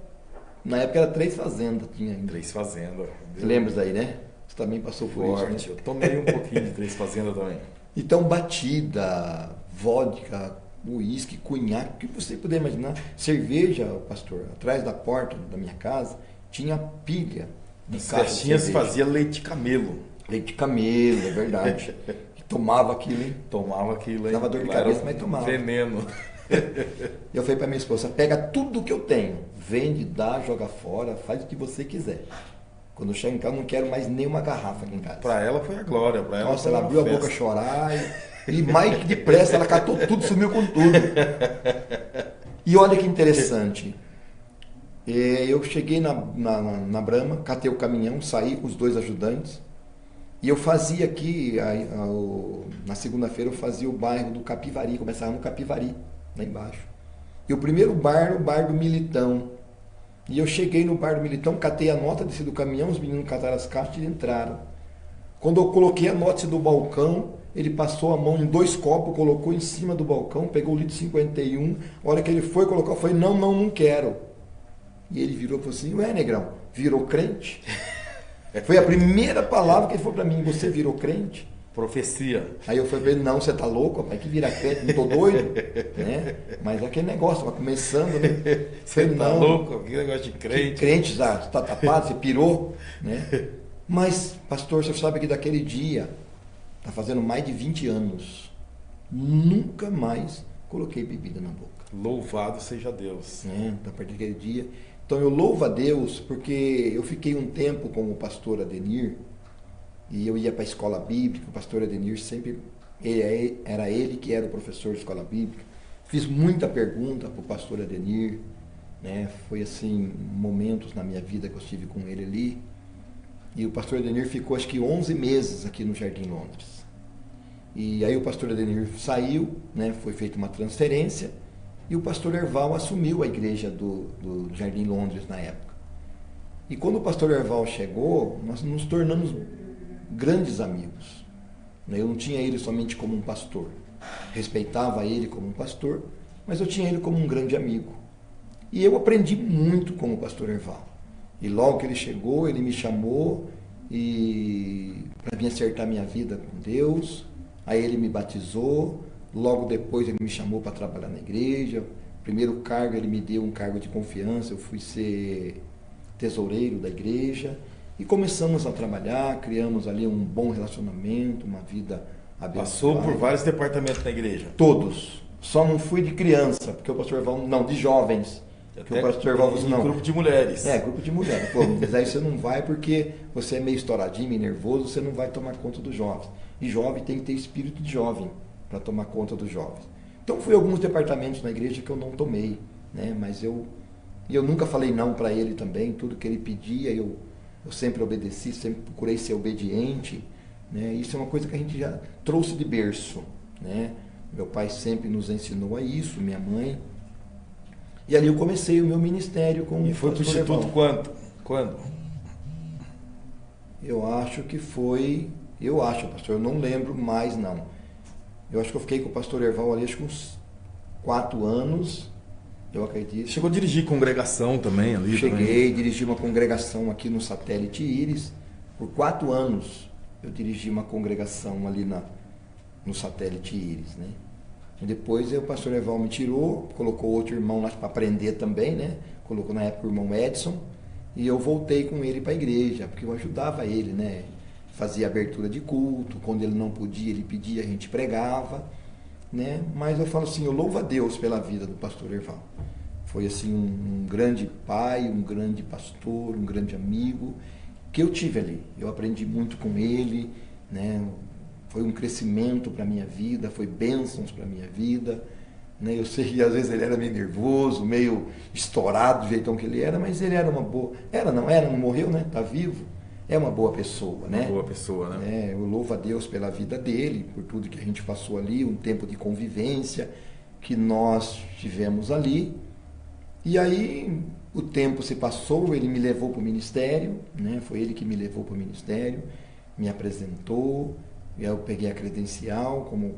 na época era 3 Fazendas. Tinha ainda. 3 Fazendas. Você lembra daí, né? Você também passou por Forte. isso, né? Eu tomei um pouquinho de 3 Fazendas também. Então, batida, vodka, uísque, cunhaque, o que você puder imaginar. Cerveja, pastor, atrás da porta da minha casa, tinha pilha de As caixa de festinhas cerveja. fazia leite de camelo. Leite de camelo, é verdade. E tomava aquilo, hein? Tomava aquilo aí. Dava dor de Era cabeça, um mas tomava. veneno. Eu falei para minha esposa, pega tudo que eu tenho, vende, dá, joga fora, faz o que você quiser. Quando eu chego em casa, eu não quero mais nenhuma garrafa aqui em casa. Pra ela foi a glória. Pra ela Nossa, foi ela uma abriu a festa. boca a chorar e mais que depressa ela catou tudo, sumiu com tudo. E olha que interessante. Eu cheguei na Brahma, catei o caminhão, saí com os 2 ajudantes. E eu fazia aqui, na segunda-feira eu fazia o bairro do Capivari, começava no Capivari, lá embaixo. E o primeiro bar, o bar do Militão. E eu cheguei no bar do Militão, catei a nota, desci do caminhão, os meninos cataram as caixas e entraram. Quando eu coloquei a nota do balcão, ele passou a mão em 2 copos, colocou em cima do balcão, pegou o litro 51. A hora que ele foi colocar, eu falei, não quero. E ele virou e falou assim, ué, negrão, virou crente? Foi a primeira palavra que ele falou para mim, você virou crente? Profecia. Aí eu falei, não, você tá louco, rapaz, que vira crente, não tô doido, né? Mas aquele negócio, estava começando, né? Você falei, tá não, louco? Que negócio de crente. que crente, já está tapado, você pirou, né? Mas, pastor, você sabe que daquele dia, está fazendo mais de 20 anos, nunca mais coloquei bebida na boca. Louvado seja Deus. Né? A partir daquele dia. Então eu louvo a Deus porque eu fiquei um tempo com o pastor Adenir e eu ia para a escola bíblica. O pastor Adenir sempre era ele que era o professor de escola bíblica. Fiz muita pergunta para o pastor Adenir, né? Foi assim momentos na minha vida que eu estive com ele ali. E o pastor Adenir ficou acho que 11 meses aqui no Jardim Londres. E aí o pastor Adenir saiu, né? Foi feita uma transferência. E o pastor Erval assumiu a igreja do Jardim Londres na época. E quando o pastor Erval chegou, nós nos tornamos grandes amigos. Eu não tinha ele somente como um pastor. Respeitava ele como um pastor, mas eu tinha ele como um grande amigo. E eu aprendi muito com o pastor Erval. E logo que ele chegou, ele me chamou e para vir acertar minha vida com Deus. Aí ele me batizou. Logo depois ele me chamou para trabalhar na igreja. Primeiro cargo, ele me deu um cargo de confiança. Eu fui ser tesoureiro da igreja. E começamos a trabalhar, criamos ali um bom relacionamento, uma vida abençoada. Passou por vários departamentos na igreja? Todos. Só não fui de criança, porque o pastor Erval, não, de jovens. Porque o pastor Erval falou não. Grupo de mulheres. Grupo de mulheres. Pô, mas aí você não vai porque você é meio estouradinho, meio nervoso, você não vai tomar conta dos jovens. E jovem tem que ter espírito de jovem para tomar conta dos jovens. Então fui alguns departamentos na igreja que eu não tomei, né? Mas eu nunca falei não para ele também, tudo que ele pedia eu sempre obedeci, sempre procurei ser obediente, né? Isso é uma coisa que a gente já trouxe de berço, né? Meu pai sempre nos ensinou a isso, minha mãe. E ali eu comecei o meu ministério com E foi para o Instituto quando? Eu acho que foi, pastor, eu não lembro mais não. Eu acho que eu fiquei com o pastor Erval ali, acho que uns 4 anos, eu acredito. Chegou a dirigir congregação também ali? Cheguei, dirigi uma congregação aqui no Satélite Íris. Por 4 anos eu dirigi uma congregação ali no Satélite Íris, né? E depois o pastor Erval me tirou, colocou outro irmão lá para aprender também, né? Colocou na época o irmão Edson. E eu voltei com ele para a igreja, porque eu ajudava ele, né? Fazia abertura de culto, quando ele não podia, ele pedia, a gente pregava, né? Mas eu falo assim, eu louvo a Deus pela vida do pastor Erval. Foi assim um grande pai, um grande pastor, um grande amigo que eu tive ali. Eu aprendi muito com ele, né? Foi um crescimento para a minha vida, foi bênçãos para a minha vida, né? Eu sei que às vezes ele era meio nervoso, meio estourado do jeitão que ele era, mas ele era uma boa... não morreu, né? Está vivo. É uma boa pessoa, né? Uma boa pessoa, né? Eu louvo a Deus pela vida dele, por tudo que a gente passou ali, um tempo de convivência que nós tivemos ali. E aí o tempo se passou, ele me levou para o ministério, né? Foi ele que me levou para o ministério, me apresentou, e aí eu peguei a credencial como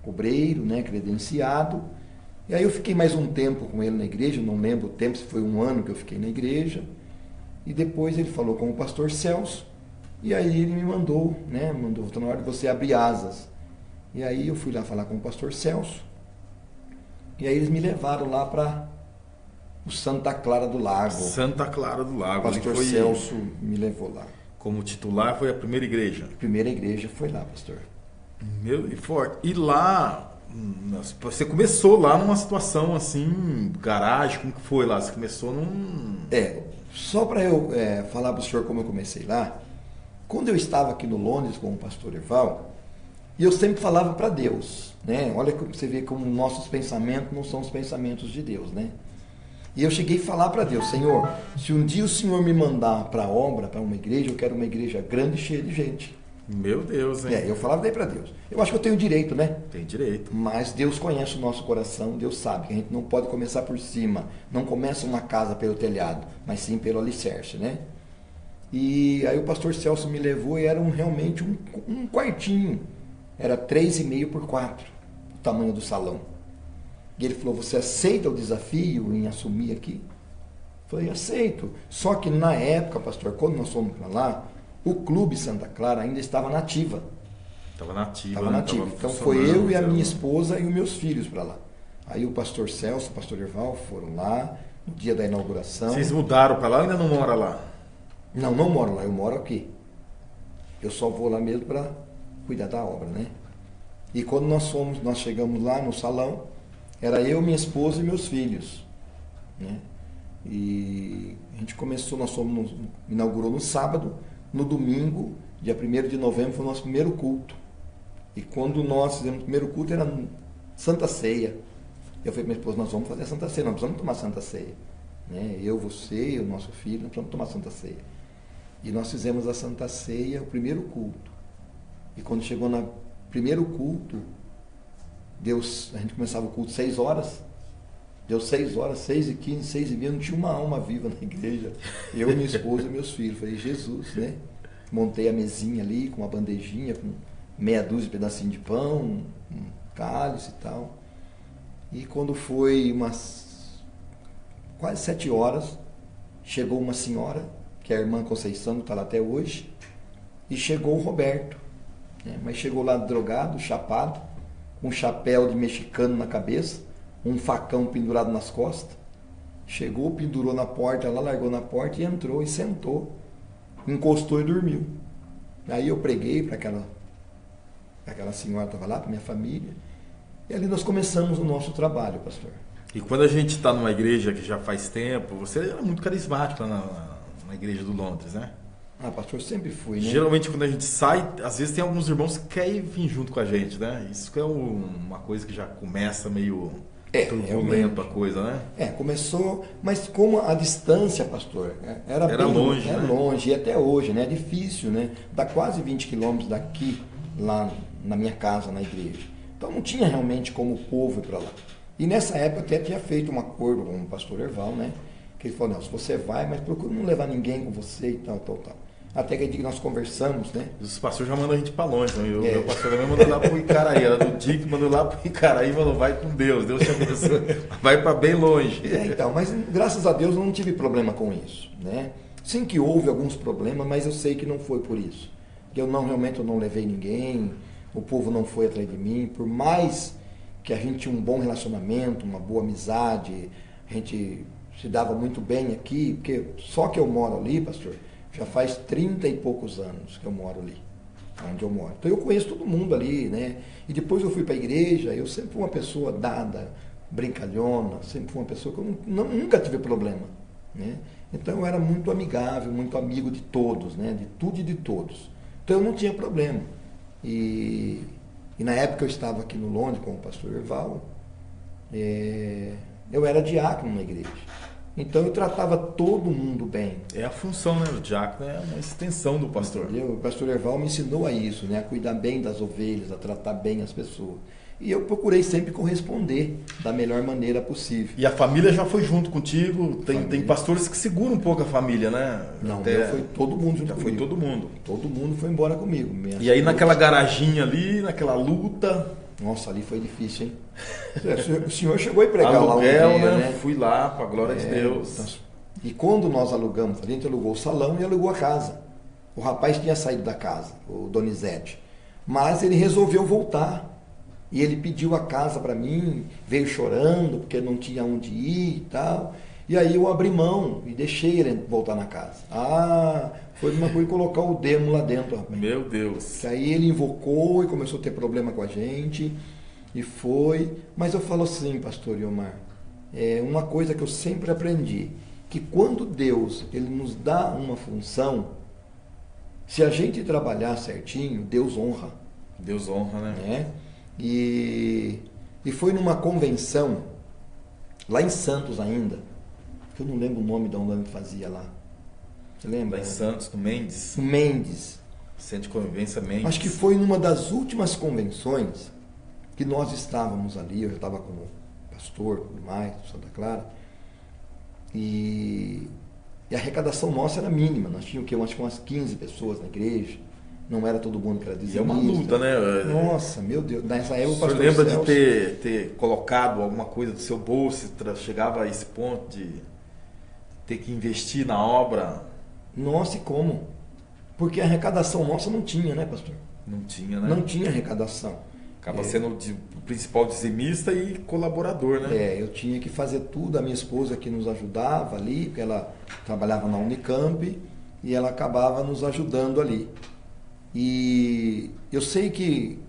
obreiro, né? Credenciado. E aí eu fiquei mais um tempo com ele na igreja, não lembro o tempo, se foi 1 ano que eu fiquei na igreja. E depois ele falou com o pastor Celso, e aí ele me mandou, né? Está na hora de você abrir asas. E aí eu fui lá falar com o pastor Celso, e aí eles me levaram lá para o Santa Clara do Lago. Santa Clara do Lago. O pastor Celso me levou lá. Como titular foi a primeira igreja? A primeira igreja foi lá, pastor. E forte. E lá, você começou lá numa situação assim, garagem, como que foi lá? Você começou num... Só para eu falar para o senhor como eu comecei lá, quando eu estava aqui no Londres com o pastor Erval, e eu sempre falava para Deus, né? Olha que você vê como nossos pensamentos não são os pensamentos de Deus, né? E eu cheguei a falar para Deus, Senhor, se um dia o Senhor me mandar para a obra, para uma igreja, eu quero uma igreja grande e cheia de gente. Meu Deus, hein? Eu falava daí para Deus. Eu acho que eu tenho direito, né? Tem direito. Mas Deus conhece o nosso coração, Deus sabe que a gente não pode começar por cima. Não começa uma casa pelo telhado, mas sim pelo alicerce, né? E aí o pastor Celso me levou e era realmente um quartinho. Era 3,5 por 4, o tamanho do salão. E ele falou, você aceita o desafio em assumir aqui? Eu falei, aceito. Só que na época, pastor, quando nós fomos para lá, o Clube Santa Clara ainda estava nativa. Estava nativa. Estava nativa. Então foi eu e a minha esposa e os meus filhos para lá. Aí o pastor Celso, o pastor Erval foram lá no dia da inauguração. Vocês mudaram para lá ou ainda não mora lá? Não moro lá, eu moro aqui. Eu só vou lá mesmo para cuidar da obra, né? E quando nós chegamos lá no salão, era eu, minha esposa e meus filhos, né? E a gente começou, inaugurou no sábado, no domingo, dia 1º de novembro, foi o nosso primeiro culto. E quando nós fizemos o primeiro culto, era Santa Ceia. Eu falei para minha esposa, nós vamos fazer a Santa Ceia, nós precisamos tomar Santa Ceia, né? Eu, você e o nosso filho, nós precisamos tomar Santa Ceia. E nós fizemos a Santa Ceia, o primeiro culto. E quando chegou no primeiro culto, a gente começava o culto 6 horas, deu 6 horas, 6h15, 6h20, não tinha uma alma viva na igreja. Eu, minha esposa e meus filhos. Falei, Jesus, né? Montei a mesinha ali com uma bandejinha, com meia dúzia de pedacinhos de pão, um cálice e tal. E quando foi umas quase 7 horas, chegou uma senhora, que é a irmã Conceição, que está lá até hoje, e chegou o Roberto. Né? Mas chegou lá drogado, chapado, com um chapéu de mexicano na cabeça, um facão pendurado nas costas. Chegou, pendurou na porta, ela largou na porta e entrou e sentou, encostou e dormiu. Aí eu preguei para aquela senhora que estava lá, para minha família, e ali nós começamos o nosso trabalho, pastor. E quando a gente está numa igreja que já faz tempo, você era muito carismático lá na igreja do Londres, né? Ah, pastor, sempre fui, né? Geralmente quando a gente sai, às vezes tem alguns irmãos que querem vir junto com a gente, né? Isso que é uma coisa que já começa meio turbulento a coisa, né? Começou, mas como a distância, pastor, era bem longe, né? Né? Longe, e até hoje, né? É difícil, né? Dá quase 20 quilômetros daqui, lá na minha casa, na igreja. Então não tinha realmente como o povo ir para lá. E nessa época eu até tinha feito um acordo com o pastor Erval, né? Que ele falou, não, se você vai, mas procura não levar ninguém com você e tal. Até que nós conversamos, né? Os pastores já mandam a gente para longe, né? O pastor também mandou lá pro Icaraí, era do Dick, mandou lá pro Icaraí e falou, vai com Deus te abençoe, vai para bem longe. Então, mas graças a Deus eu não tive problema com isso, né? Sim que houve alguns problemas, mas eu sei que não foi por isso. Que realmente eu não levei ninguém, o povo não foi atrás de mim, por mais que a gente tinha um bom relacionamento, uma boa amizade, a gente se dava muito bem aqui, porque só que eu moro ali, pastor, já faz 30 e poucos anos que eu moro ali, onde eu moro. Então eu conheço todo mundo ali, né? E depois eu fui para a igreja, eu sempre fui uma pessoa dada, brincalhona, sempre fui uma pessoa que eu nunca tive problema, né? Então eu era muito amigável, muito amigo de todos, né? De tudo e de todos. Então eu não tinha problema. E na época eu estava aqui no Londres com o pastor Erval, eu era diácono na igreja. Então eu tratava todo mundo bem. É a função, né? O diácono é uma extensão do pastor. O pastor Erval me ensinou a isso, né? A cuidar bem das ovelhas, a tratar bem as pessoas. E eu procurei sempre corresponder da melhor maneira possível. E a família já foi junto contigo? Tem pastores que seguram um pouco a família, né? Não, foi todo mundo junto comigo. Foi todo mundo. Todo mundo foi embora comigo. E aí naquela garaginha ali, naquela luta... Nossa, ali foi difícil, hein? O senhor chegou a pregar lá um dia, né? Fui lá, para a glória de Deus. E quando nós alugamos, a gente alugou o salão e alugou a casa. O rapaz tinha saído da casa, o Donizete. Mas ele resolveu voltar. E ele pediu a casa para mim, veio chorando, porque não tinha onde ir e tal. E aí eu abri mão e deixei ele voltar na casa. Foi uma coisa colocar o demo lá dentro, rapaz. Meu Deus. Que aí ele invocou e começou a ter problema com a gente. E foi. Mas eu falo assim, pastor Iomar, uma coisa que eu sempre aprendi, que quando Deus ele nos dá uma função, se a gente trabalhar certinho, Deus honra. Deus honra, né? E foi numa convenção, lá em Santos ainda, que eu não lembro o nome de onde fazia lá. Você lembra? Lá em Santos, no Mendes. No Mendes. Centro de Convivência Mendes. Acho que foi numa das últimas convenções que nós estávamos ali, eu já estava como pastor, tudo mais, Santa Clara, e a arrecadação nossa era mínima, nós tínhamos que acho que umas 15 pessoas na igreja, não era todo mundo que era dizimista. É uma luta, né? Nossa, meu Deus, nessa época o pastor lembra Celso, de ter colocado alguma coisa do seu bolso, chegava a esse ponto de ter que investir na obra? Nossa, e como? Porque a arrecadação nossa não tinha, né, pastor? Não tinha, né? Não tinha arrecadação. Acaba sendo o principal dizimista e colaborador, né? Eu tinha que fazer tudo, a minha esposa que nos ajudava ali, porque ela trabalhava na Unicamp e ela acabava nos ajudando ali. E eu sei que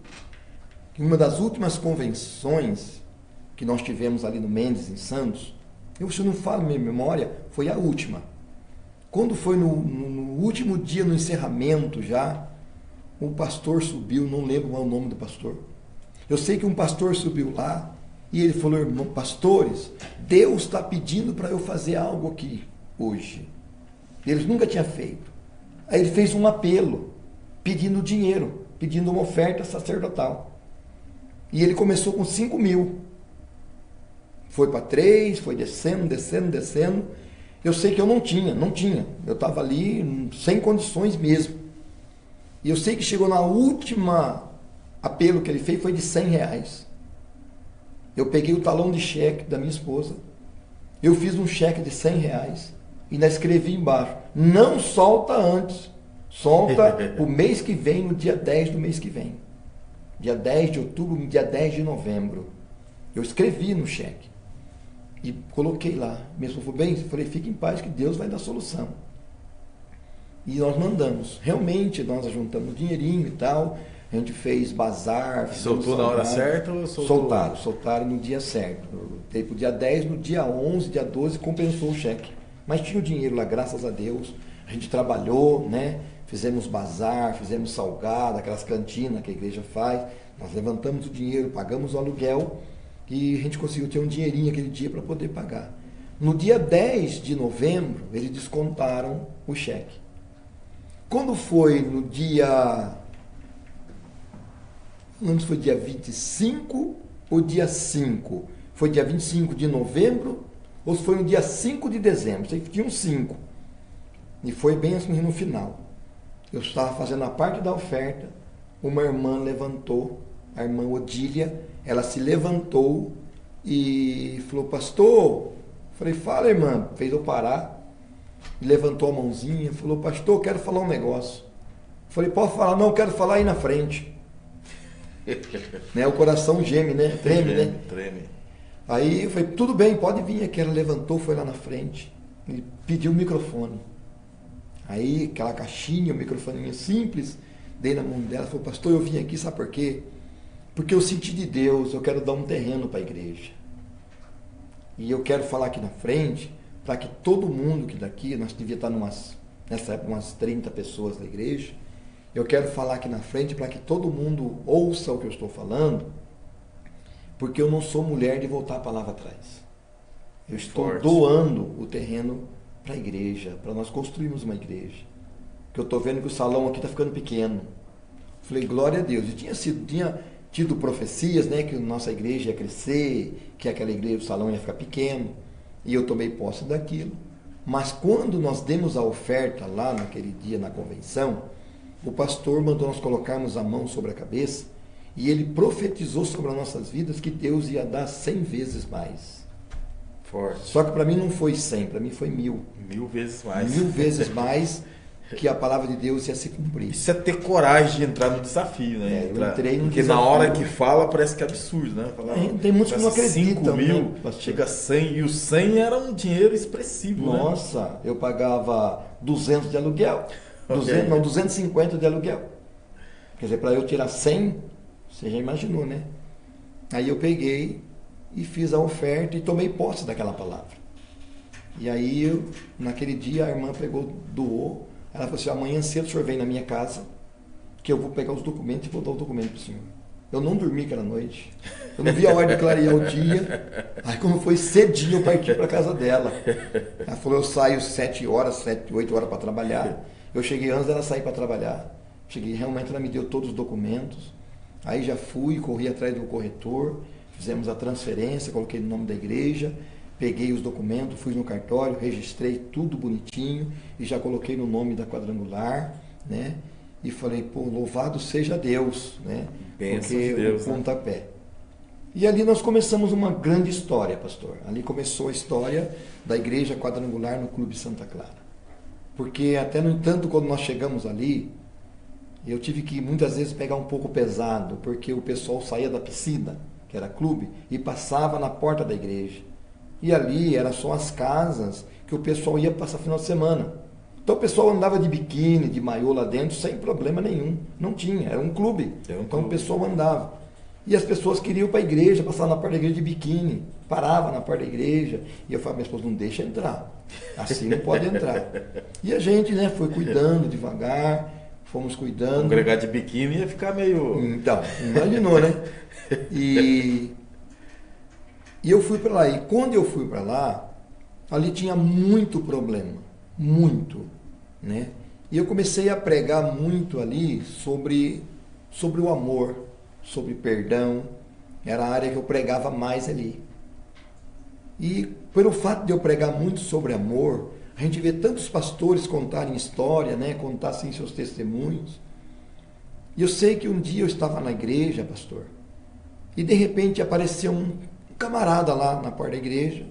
uma das últimas convenções que nós tivemos ali no Mendes, em Santos, se eu não falo minha memória, foi a última. Quando foi no último dia, no encerramento já, um pastor subiu, não lembro o nome do pastor. Eu sei que um pastor subiu lá e ele falou, irmão, pastores, Deus está pedindo para eu fazer algo aqui hoje. Ele nunca tinha feito. Aí ele fez um apelo, pedindo dinheiro, pedindo uma oferta sacerdotal. E ele começou com 5 mil. Foi para 3, foi descendo. Eu sei que eu não tinha. Eu estava ali sem condições mesmo. E eu sei que chegou na última apelo que ele fez, foi de R$100. Eu peguei o talão de cheque da minha esposa eu fiz um cheque de R$100 e ainda escrevi embaixo, não solta antes, solta o mês que vem, no dia 10 do mês que vem. Dia 10 de outubro, no dia 10 de novembro. Eu escrevi no cheque. E coloquei lá. Mesmo falou, bem, falei, fique em paz que Deus vai dar solução. E nós mandamos. Realmente, nós juntamos dinheirinho e tal. A gente fez bazar. Soltou na hora certa ou soltou? Soltaram no dia certo. Teve pro dia 10, no dia 11, dia 12, compensou o cheque. Mas tinha o dinheiro lá, graças a Deus. A gente trabalhou, né? Fizemos bazar, fizemos salgado, aquelas cantinas que a igreja faz. Nós levantamos o dinheiro, pagamos o aluguel e a gente conseguiu ter um dinheirinho aquele dia para poder pagar. No dia 10 de novembro, eles descontaram o cheque. Quando foi no dia... não lembro se foi dia 25 ou dia 5. Foi dia 25 de novembro ou se foi no dia 5 de dezembro. Sei que tinha um 5. E foi bem assim no final. Eu estava fazendo a parte da oferta, uma irmã levantou, a irmã Odília, ela se levantou e falou, pastor, falei, fala irmã, fez eu parar, levantou a mãozinha, falou, pastor, quero falar um negócio. Falei, pode falar? Não, quero falar aí na frente. Né, o coração geme, né? Treme, né? Treme. Aí eu falei, tudo bem, pode vir aqui. Ela levantou, foi lá na frente, e pediu o microfone. Aí, aquela caixinha, o microfoninho simples, dei na mão dela, falou, pastor, eu vim aqui, sabe por quê? Porque eu senti de Deus, eu quero dar um terreno para a igreja. E eu quero falar aqui na frente, para que todo mundo que daqui, nós devíamos estar nessa época umas 30 pessoas da igreja, eu quero falar aqui na frente para que todo mundo ouça o que eu estou falando, porque eu não sou mulher de voltar a palavra atrás. Eu estou doando o terreno para a igreja, para nós construirmos uma igreja. Que eu estou vendo que o salão aqui está ficando pequeno. Falei, glória a Deus. E tinha tido profecias, né, que a nossa igreja ia crescer, que aquela igreja, o salão ia ficar pequeno. E eu tomei posse daquilo. Mas quando nós demos a oferta lá naquele dia na convenção, o pastor mandou nós colocarmos a mão sobre a cabeça e ele profetizou sobre as nossas vidas que Deus ia dar 100 vezes mais. Forte. Só que para mim não foi 100, para mim foi 1000. 1000 vezes mais. 1000 vezes mais que a palavra de Deus ia se cumprir. Isso é ter coragem de entrar no desafio, né? Eu entrei no Porque desafio. Na hora que fala parece que é absurdo, né? Falar, tem muitos que não acreditam. 5 mil, né, chega a 100, e o 100 era um dinheiro expressivo, Nossa, né? eu pagava 200 de aluguel. 250 de aluguel. Quer dizer, para eu tirar 100, você já imaginou, né? Aí eu peguei e fiz a oferta e tomei posse daquela palavra. E aí, naquele dia, a irmã pegou, doou. Ela falou assim, amanhã cedo o senhor vem na minha casa, que eu vou pegar os documentos e vou dar o documento para o senhor. Eu não dormi aquela noite. Eu não vi a hora de clarear o dia. Aí quando foi cedinho, eu parti para casa dela. Ela falou, eu saio 7 horas, 8 horas para trabalhar. Eu cheguei antes dela sair para trabalhar. Cheguei, realmente ela me deu todos os documentos. Aí já fui, corri atrás do corretor, fizemos a transferência, coloquei no nome da igreja, peguei os documentos, fui no cartório, registrei tudo bonitinho e já coloquei no nome da quadrangular, né? E falei, pô, louvado seja Deus, né? Bênção porque de Deus, o pontapé. Né? E ali nós começamos uma grande história, pastor. Ali começou a história da igreja quadrangular no Clube Santa Clara. Porque até no entanto, quando nós chegamos ali, eu tive que muitas vezes pegar um pouco pesado, porque o pessoal saía da piscina, que era clube, e passava na porta da igreja. E ali eram só as casas que o pessoal ia passar final de semana. Então o pessoal andava de biquíni, de maiô lá dentro, sem problema nenhum. Não tinha, era um clube. Então o pessoal andava. E as pessoas queriam ir para a igreja, passar na porta da igreja de biquíni. Parava na porta da igreja. E eu falava, minha esposa, não deixa entrar. Assim não pode entrar. E a gente, né, foi cuidando devagar, fomos cuidando. Congregar de biquíni ia ficar meio... Então, imaginou, né? E eu fui para lá. E quando eu fui para lá, ali tinha muito problema. Muito. Né? E eu comecei a pregar muito ali sobre o amor, sobre perdão. Era a área que eu pregava mais ali. E pelo fato de eu pregar muito sobre amor, a gente vê tantos pastores contarem história, né? Contassem seus testemunhos. E eu sei que um dia eu estava na igreja, pastor, e de repente apareceu um camarada lá na porta da igreja.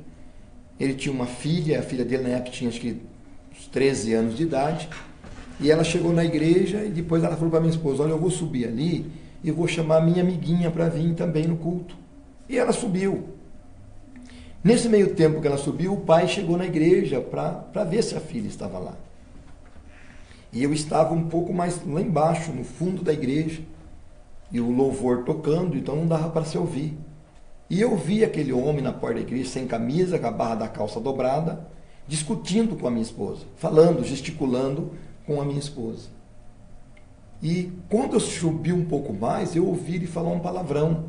Ele tinha uma filha, a filha dele na época tinha acho que uns 13 anos de idade. E ela chegou na igreja e depois ela falou para minha esposa, olha, eu vou subir ali e vou chamar a minha amiguinha para vir também no culto. E ela subiu. Nesse meio tempo que ela subiu, o pai chegou na igreja para ver se a filha estava lá. E eu estava um pouco mais lá embaixo, no fundo da igreja, e o louvor tocando, então não dava para se ouvir. E eu vi aquele homem na porta da igreja, sem camisa, com a barra da calça dobrada, discutindo com a minha esposa, falando, gesticulando com a minha esposa. E quando eu subi um pouco mais, eu ouvi ele falar um palavrão.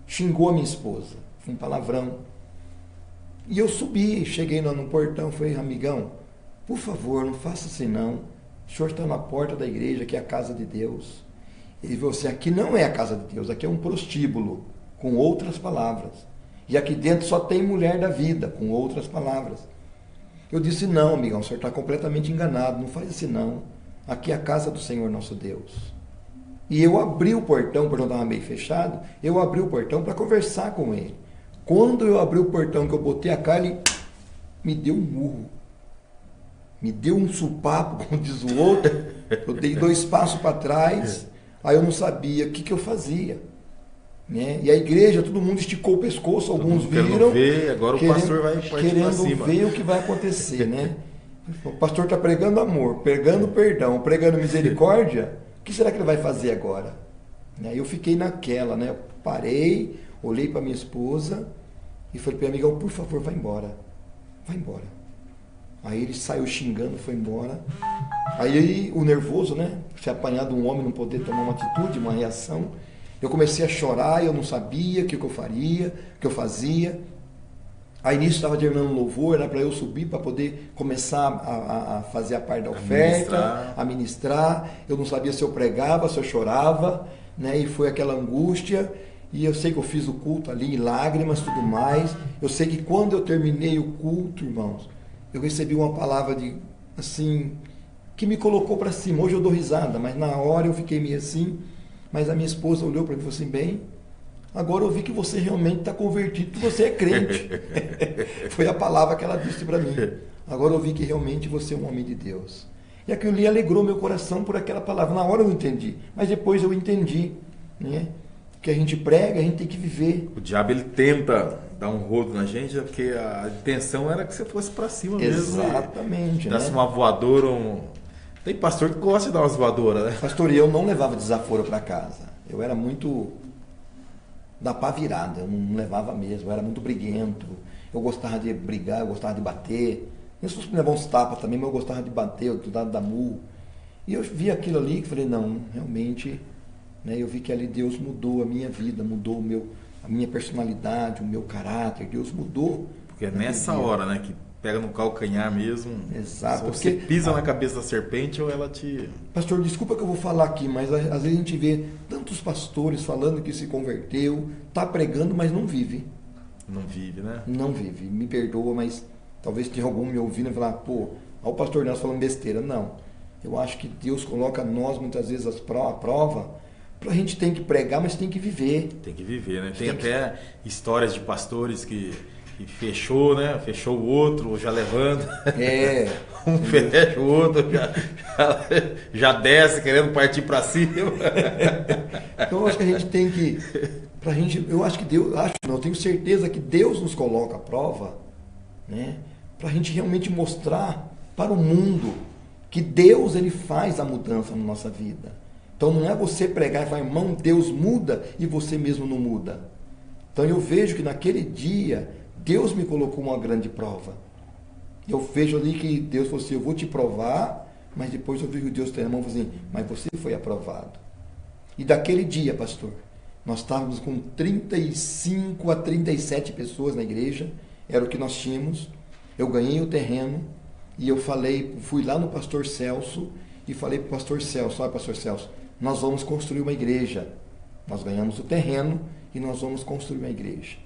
Xingou a minha esposa, um palavrão. E eu subi, cheguei lá no portão, falei, amigão, por favor, não faça assim não. O senhor está na porta da igreja, aqui é a casa de Deus. Ele falou assim, aqui não é a casa de Deus, aqui é um prostíbulo, com outras palavras. E aqui dentro só tem mulher da vida, com outras palavras. Eu disse, não, amigão, o senhor está completamente enganado, não faz assim não. Aqui é a casa do Senhor nosso Deus. E eu abri o portão estava meio fechado, eu abri o portão para conversar com ele. Quando eu abri o portão, que eu botei a cara, ele me deu um murro. Me deu um supapo, como diz o outro. Eu dei 2 passos para trás, aí eu não sabia o que eu fazia. Né? E a igreja, todo mundo esticou o pescoço, alguns viram. Ver, agora o pastor vai partir querendo cima. ver o que vai acontecer, né? O pastor está pregando amor, pregando perdão, pregando misericórdia. O que será que ele vai fazer agora? Aí eu fiquei naquela, né? Eu parei, olhei para minha esposa e falei para ele, amigão, por favor, vai embora. Vai embora. Aí ele saiu xingando, foi embora. Aí o nervoso, né? Se apanhar de um homem, não poder tomar uma atitude, uma reação. Eu comecei a chorar, eu não sabia o que eu faria, o que eu fazia. Aí nisso estava terminando o louvor, era para eu subir para poder começar a fazer a parte da oferta, a ministrar. Eu não sabia se eu pregava, se eu chorava, né? E foi aquela angústia. E eu sei que eu fiz o culto ali em lágrimas, tudo mais. Eu sei que quando eu terminei o culto, irmãos, eu recebi uma palavra de, assim, que me colocou para cima. Hoje eu dou risada, mas na hora eu fiquei meio assim. Mas a minha esposa olhou para mim e falou assim, bem, agora eu vi que você realmente está convertido, que você é crente. Foi a palavra que ela disse para mim. Agora eu vi que realmente você é um homem de Deus. E aquilo ali alegrou meu coração por aquela palavra. Na hora eu não entendi, mas depois eu entendi, né? Que a gente prega, a gente tem que viver. O diabo, ele tenta dar um rodo na gente, porque a intenção era que você fosse para cima mesmo. Exatamente. Desse uma voadora, Tem pastor que gosta de dar umas voadoras, né? Pastor, eu não levava desaforo para casa. Eu era muito da pá virada, eu não levava mesmo, eu era muito briguento. Eu gostava de brigar, eu gostava de bater. Eu só me levar uns tapas também, mas eu gostava de bater, eu gostava de dar murro. E eu vi aquilo ali e falei, não, realmente, né, eu vi que ali Deus mudou a minha vida, mudou a minha personalidade, o meu caráter, Deus mudou. Porque é nessa hora, né, que pega no calcanhar mesmo. Exato. Você pisa na cabeça da serpente ou ela te... Pastor, desculpa que eu vou falar aqui, mas às vezes a gente vê tantos pastores falando que se converteu, está pregando, mas não vive. Não vive, né? Não vive. Me perdoa, mas talvez tenha algum me ouvindo e falar, pô, olha o pastor Nelson falando besteira. Não. Eu acho que Deus coloca nós muitas vezes a prova. A gente tem que pregar, mas tem que viver. Tem que viver, né? Tem até histórias de pastores que fechou, né? Fechou o outro, já levanta. Um fecha o outro, já desce querendo partir para cima. Então eu acho que a gente tem que, eu acho que Deus, eu tenho certeza que Deus nos coloca à prova, né? Para a gente realmente mostrar para o mundo que Deus, ele faz a mudança na nossa vida. Então não é você pregar e falar, irmão, Deus muda e você mesmo não muda. Então eu vejo que naquele dia Deus me colocou uma grande prova. Eu vejo ali que Deus falou assim, eu vou te provar, mas depois eu vejo que Deus tem a mão e falou assim, mas você foi aprovado. E daquele dia, pastor, nós estávamos com 35 a 37 pessoas na igreja, era o que nós tínhamos. Eu ganhei o terreno e eu fui lá no pastor Celso e falei para o pastor Celso, olha pastor Celso, nós vamos construir uma igreja. Nós ganhamos o terreno e nós vamos construir uma igreja.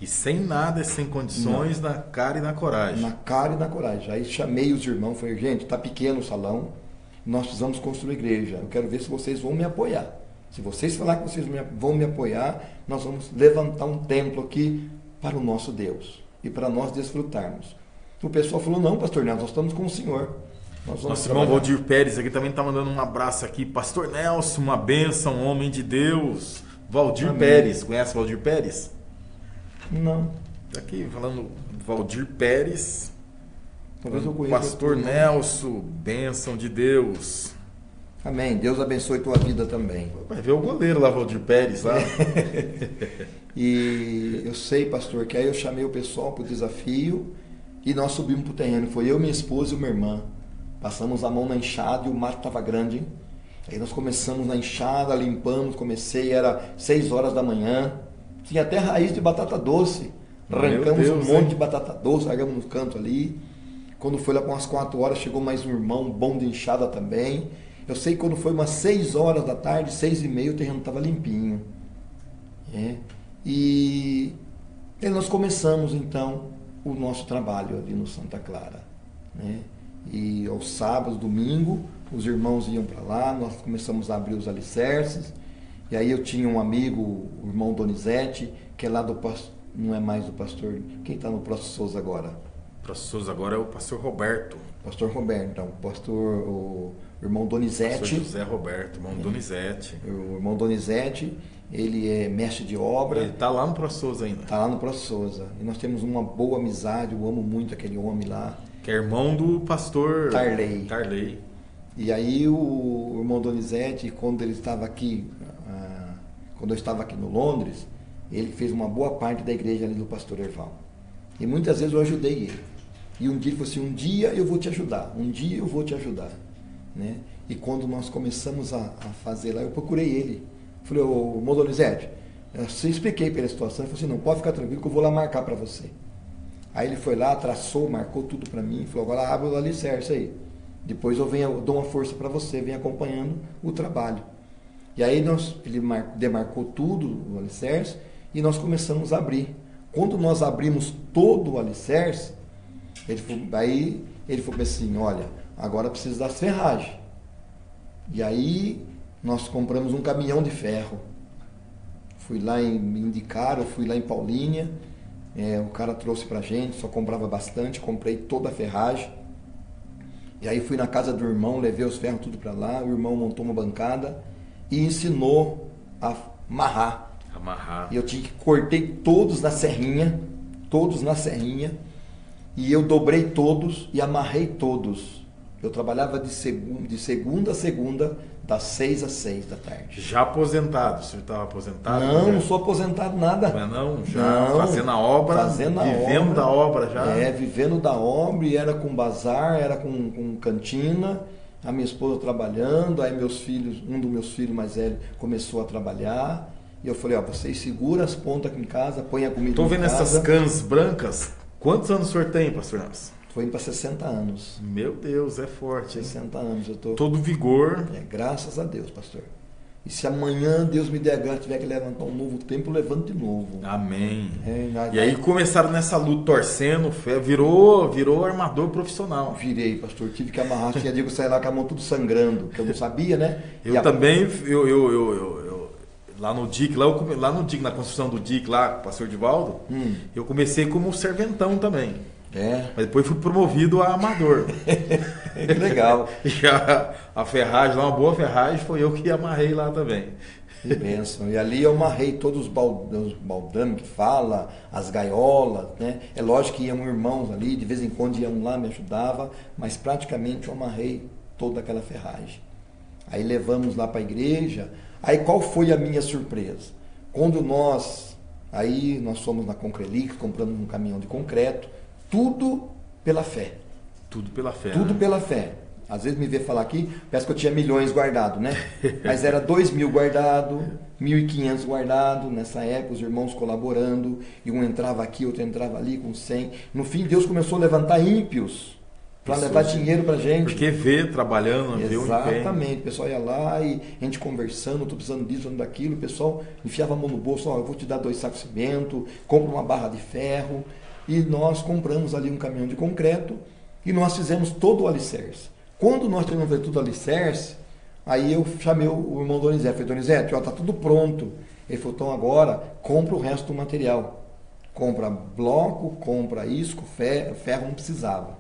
E sem nada, sem condições, na cara e na coragem. Na cara e na coragem. Aí chamei os irmãos, falei, gente, está pequeno o salão, nós precisamos construir uma igreja. Eu quero ver se vocês vão me apoiar. Se vocês falarem que vocês vão me apoiar, nós vamos levantar um templo aqui para o nosso Deus. e para nós desfrutarmos. O pessoal falou, não, pastor Nelson, nós estamos com o senhor. Nosso irmão Valdir Pérez aqui também está mandando um abraço aqui. Pastor Nelson, uma bênção, homem de Deus. Valdir Pérez, conhece Valdir Pérez? Não. Está aqui falando Valdir Pérez. Talvez eu conheça. Pastor Nelson, bênção de Deus. Amém. Deus abençoe tua vida também. Vai ver o goleiro lá, Valdir Pérez, lá. E eu sei, pastor, que aí eu chamei o pessoal para o desafio e nós subimos para o terreno. Foi eu, minha esposa e uma irmã. Passamos a mão na enxada e o mato estava grande, hein? Aí nós começamos na enxada, limpamos, era 6 horas da manhã. Tinha até raiz de batata doce. Arrancamos um monte de batata doce, largamos no canto ali. Quando foi lá com umas 4 horas, chegou mais um irmão bom de enxada também. Eu sei que quando foi umas 6 horas da tarde, 6h30, o terreno estava limpinho. E nós começamos então o nosso trabalho ali no Santa Clara. E aos sábados, domingo, os irmãos iam para lá, nós começamos a abrir os alicerces. E aí eu tinha um amigo, o irmão Donizete, que é lá do pastor, não é mais do pastor, quem está no Próximo Souza agora? Próximo Souza agora é o pastor Roberto. Pastor Roberto, então, o irmão Donizete. Pastor José Roberto, irmão Donizete. O irmão Donizete, ele é mestre de obra. Ele está lá no Próximo Souza ainda. Está lá no Próximo Souza. E nós temos uma boa amizade, eu amo muito aquele homem lá. Que é irmão do pastor Tarley. E aí o irmão Donizete, quando ele estava aqui, quando eu estava aqui no Londres, ele fez uma boa parte da igreja ali do pastor Erval. E muitas vezes eu ajudei ele. E um dia ele falou assim, um dia eu vou te ajudar, um dia eu vou te ajudar. E quando nós começamos a fazer lá, eu procurei ele. Falei, ô irmão Donizete, eu expliquei para ele a situação, ele falou assim, não, pode ficar tranquilo que eu vou lá marcar para você. Aí ele foi lá, traçou, marcou tudo para mim, falou, agora abre o alicerce aí. Depois eu dou uma força para você, vem acompanhando o trabalho. E aí ele demarcou tudo, o alicerce, e nós começamos a abrir. Quando nós abrimos todo o alicerce, ele falou assim, olha, agora precisa das ferragens. E aí nós compramos um caminhão de ferro. Fui lá me indicaram, fui lá em Paulínia, o cara trouxe pra gente, só comprava bastante, comprei toda a ferragem. E aí fui na casa do irmão, levei os ferros tudo para lá, o irmão montou uma bancada e ensinou a amarrar. E eu cortei todos na serrinha, e eu dobrei todos e amarrei todos. Eu trabalhava de segunda a segunda, das 6 às 6 da tarde. Já aposentado? O senhor estava aposentado? Não sou aposentado nada. Não, fazendo a obra, vivendo da obra já? Vivendo da obra, e era com bazar, era com cantina, a minha esposa trabalhando, aí um dos meus filhos mais velhos começou a trabalhar, e eu falei, vocês seguram as pontas aqui em casa, põe a comida em casa. Estou vendo essas cãs brancas. Quantos anos o senhor tem, pastor Nelson? Estou indo para 60 anos. Meu Deus, é forte. 60 anos eu estou. Todo vigor. Graças a Deus, pastor. E se amanhã Deus me der graça, tiver que levantar um novo tempo, eu levanto de novo. Amém. E aí começaram nessa luta, torcendo, virou armador profissional. Virei, pastor. Tive que amarrar. Tinha dia que eu saí lá com a mão tudo sangrando, que eu não sabia, né? Também, lá no DIC, na construção do DIC, lá com o pastor Divaldo, eu comecei como serventão também. Mas depois fui promovido a amador. Que legal. Já a ferragem, lá uma boa ferragem, foi eu que amarrei lá também. Que bênção. E ali eu amarrei todos os baldames que fala, as gaiolas, né? É lógico que iam irmãos ali, de vez em quando iam lá, me ajudava, mas praticamente eu amarrei toda aquela ferragem. Aí levamos lá para a igreja. Aí qual foi a minha surpresa? Quando nós fomos na Concrelix, compramos um caminhão de concreto, tudo pela fé. Tudo pela fé. Tudo pela fé. Às vezes me vê falar aqui, parece que eu tinha milhões guardados, né? Mas era 2.000 guardado, 1.500 guardado, nessa época os irmãos colaborando, e um entrava aqui, outro entrava ali com 100. No fim, Deus começou a levantar ímpios para levar dinheiro para a gente. Porque trabalhando, vê o empenho. Exatamente, o pessoal ia lá e a gente conversando, estou precisando disso, precisando daquilo, o pessoal enfiava a mão no bolso, eu vou te dar 2 sacos de cimento, compra uma barra de ferro. E nós compramos ali um caminhão de concreto e nós fizemos todo o alicerce. Quando nós terminamos de fazer tudo o alicerce, aí eu chamei o irmão Donizete. Falei, Donizete, está tudo pronto. Ele falou, então agora compra o resto do material. compra bloco, compra isco, ferro não precisava,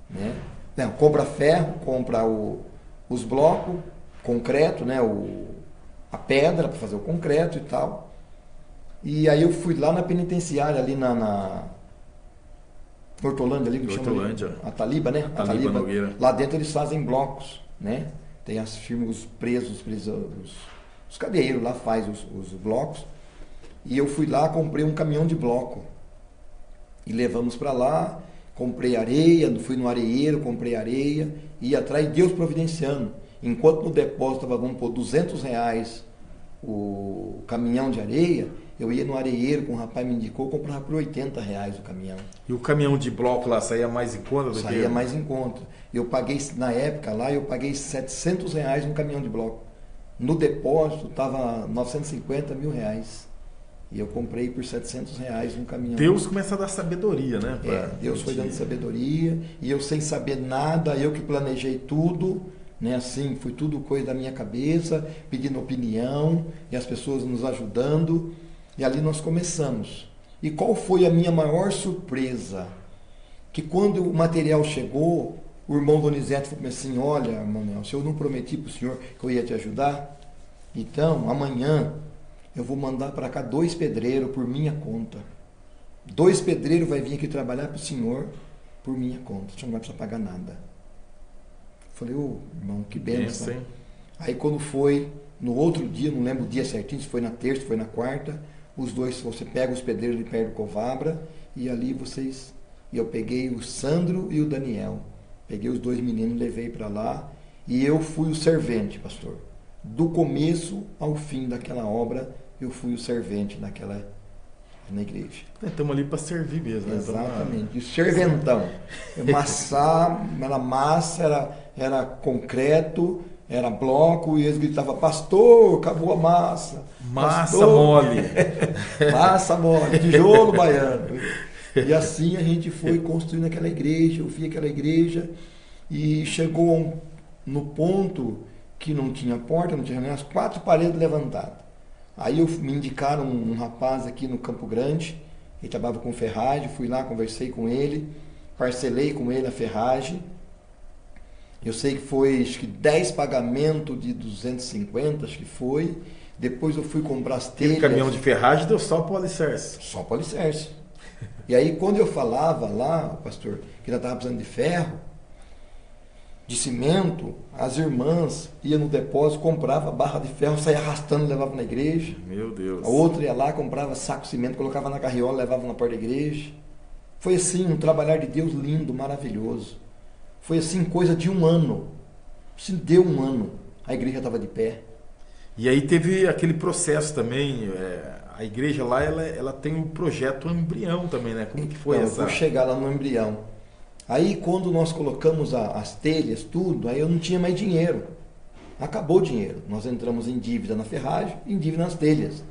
né? Não, compra ferro, compra os blocos, concreto, né? A pedra para fazer o concreto e tal. E aí eu fui lá na penitenciária, ali na Hortolândia, ali que chama a Taliba, né? A Taliba Nogueira. Lá dentro eles fazem blocos, né? Tem as firmas, os presos, os cadeeiros lá faz os blocos. E eu fui lá, comprei um caminhão de bloco. E levamos para lá, comprei areia, fui no areeiro, comprei areia, ia atrás, Deus providenciando. Enquanto no depósito estava, vamos pôr, R$200 o caminhão de areia, eu ia no areeiro, com um rapaz me indicou, comprava por R$80 o caminhão. E o caminhão de bloco lá saía mais em conta do que... Saía mais em conta. Eu paguei, na época lá, eu paguei R$700 no caminhão de bloco. No depósito estava R$950 mil. E eu comprei por R$700 um caminhão. Deus começa a dar sabedoria, né? Deus foi dando sabedoria. E eu sem saber nada, eu que planejei tudo, né? Assim, foi tudo coisa da minha cabeça, pedindo opinião, e as pessoas nos ajudando. E ali nós começamos. E qual foi a minha maior surpresa? Que quando o material chegou, o irmão Donizete falou assim: olha, Manuel, se eu não prometi para o senhor que eu ia te ajudar, então amanhã eu vou mandar para cá 2 pedreiros por minha conta. 2 pedreiros vai vir aqui trabalhar para o senhor por minha conta. O senhor não vai precisar pagar nada. Falei, irmão, que bênção. Aí quando foi, no outro dia, não lembro o dia certinho, se foi na terça, se foi na quarta, os dois, você pega os pedreiros ali perto do Covabra, e ali vocês... E eu peguei o Sandro e o Daniel. Peguei os 2 meninos, levei para lá, e eu fui o servente, pastor. Do começo ao fim daquela obra, eu fui o servente na igreja. Estamos ali para servir mesmo. Né? Exatamente. E o serventão. Era concreto, era bloco, e eles gritavam: pastor, acabou a massa. Massa pastor. Mole. Massa mole, tijolo baiano. E assim a gente foi construindo aquela igreja, eu vi aquela igreja, e chegou no ponto que não tinha porta, não tinha nem as 4 paredes levantadas. Aí me indicaram um rapaz aqui no Campo Grande, ele trabalhava com ferragem, fui lá, conversei com ele, parcelei com ele a ferragem. Eu sei que foi, acho que 10 pagamentos de 250, acho que foi. Depois eu fui comprar as telhas. Aquele caminhão de ferragem deu só para o alicerce. Só para o alicerce. E aí quando eu falava lá, pastor, que ainda estava precisando de ferro, de cimento, as irmãs iam no depósito, comprava barra de ferro, saía arrastando e levava na igreja. Meu Deus. A outra ia lá, comprava saco de cimento, colocava na carriola, levava na porta da igreja. Foi assim, um trabalhar de Deus lindo, maravilhoso. Foi assim, coisa de 1 ano. Se deu 1 ano, a igreja estava de pé. E aí teve aquele processo também, a igreja lá, ela tem um projeto embrião também, né? Como que foi essa? Eu vou chegar lá no embrião. Aí quando nós colocamos as telhas, tudo, aí eu não tinha mais dinheiro. Acabou o dinheiro. Nós entramos em dívida na ferragem, em dívida nas telhas.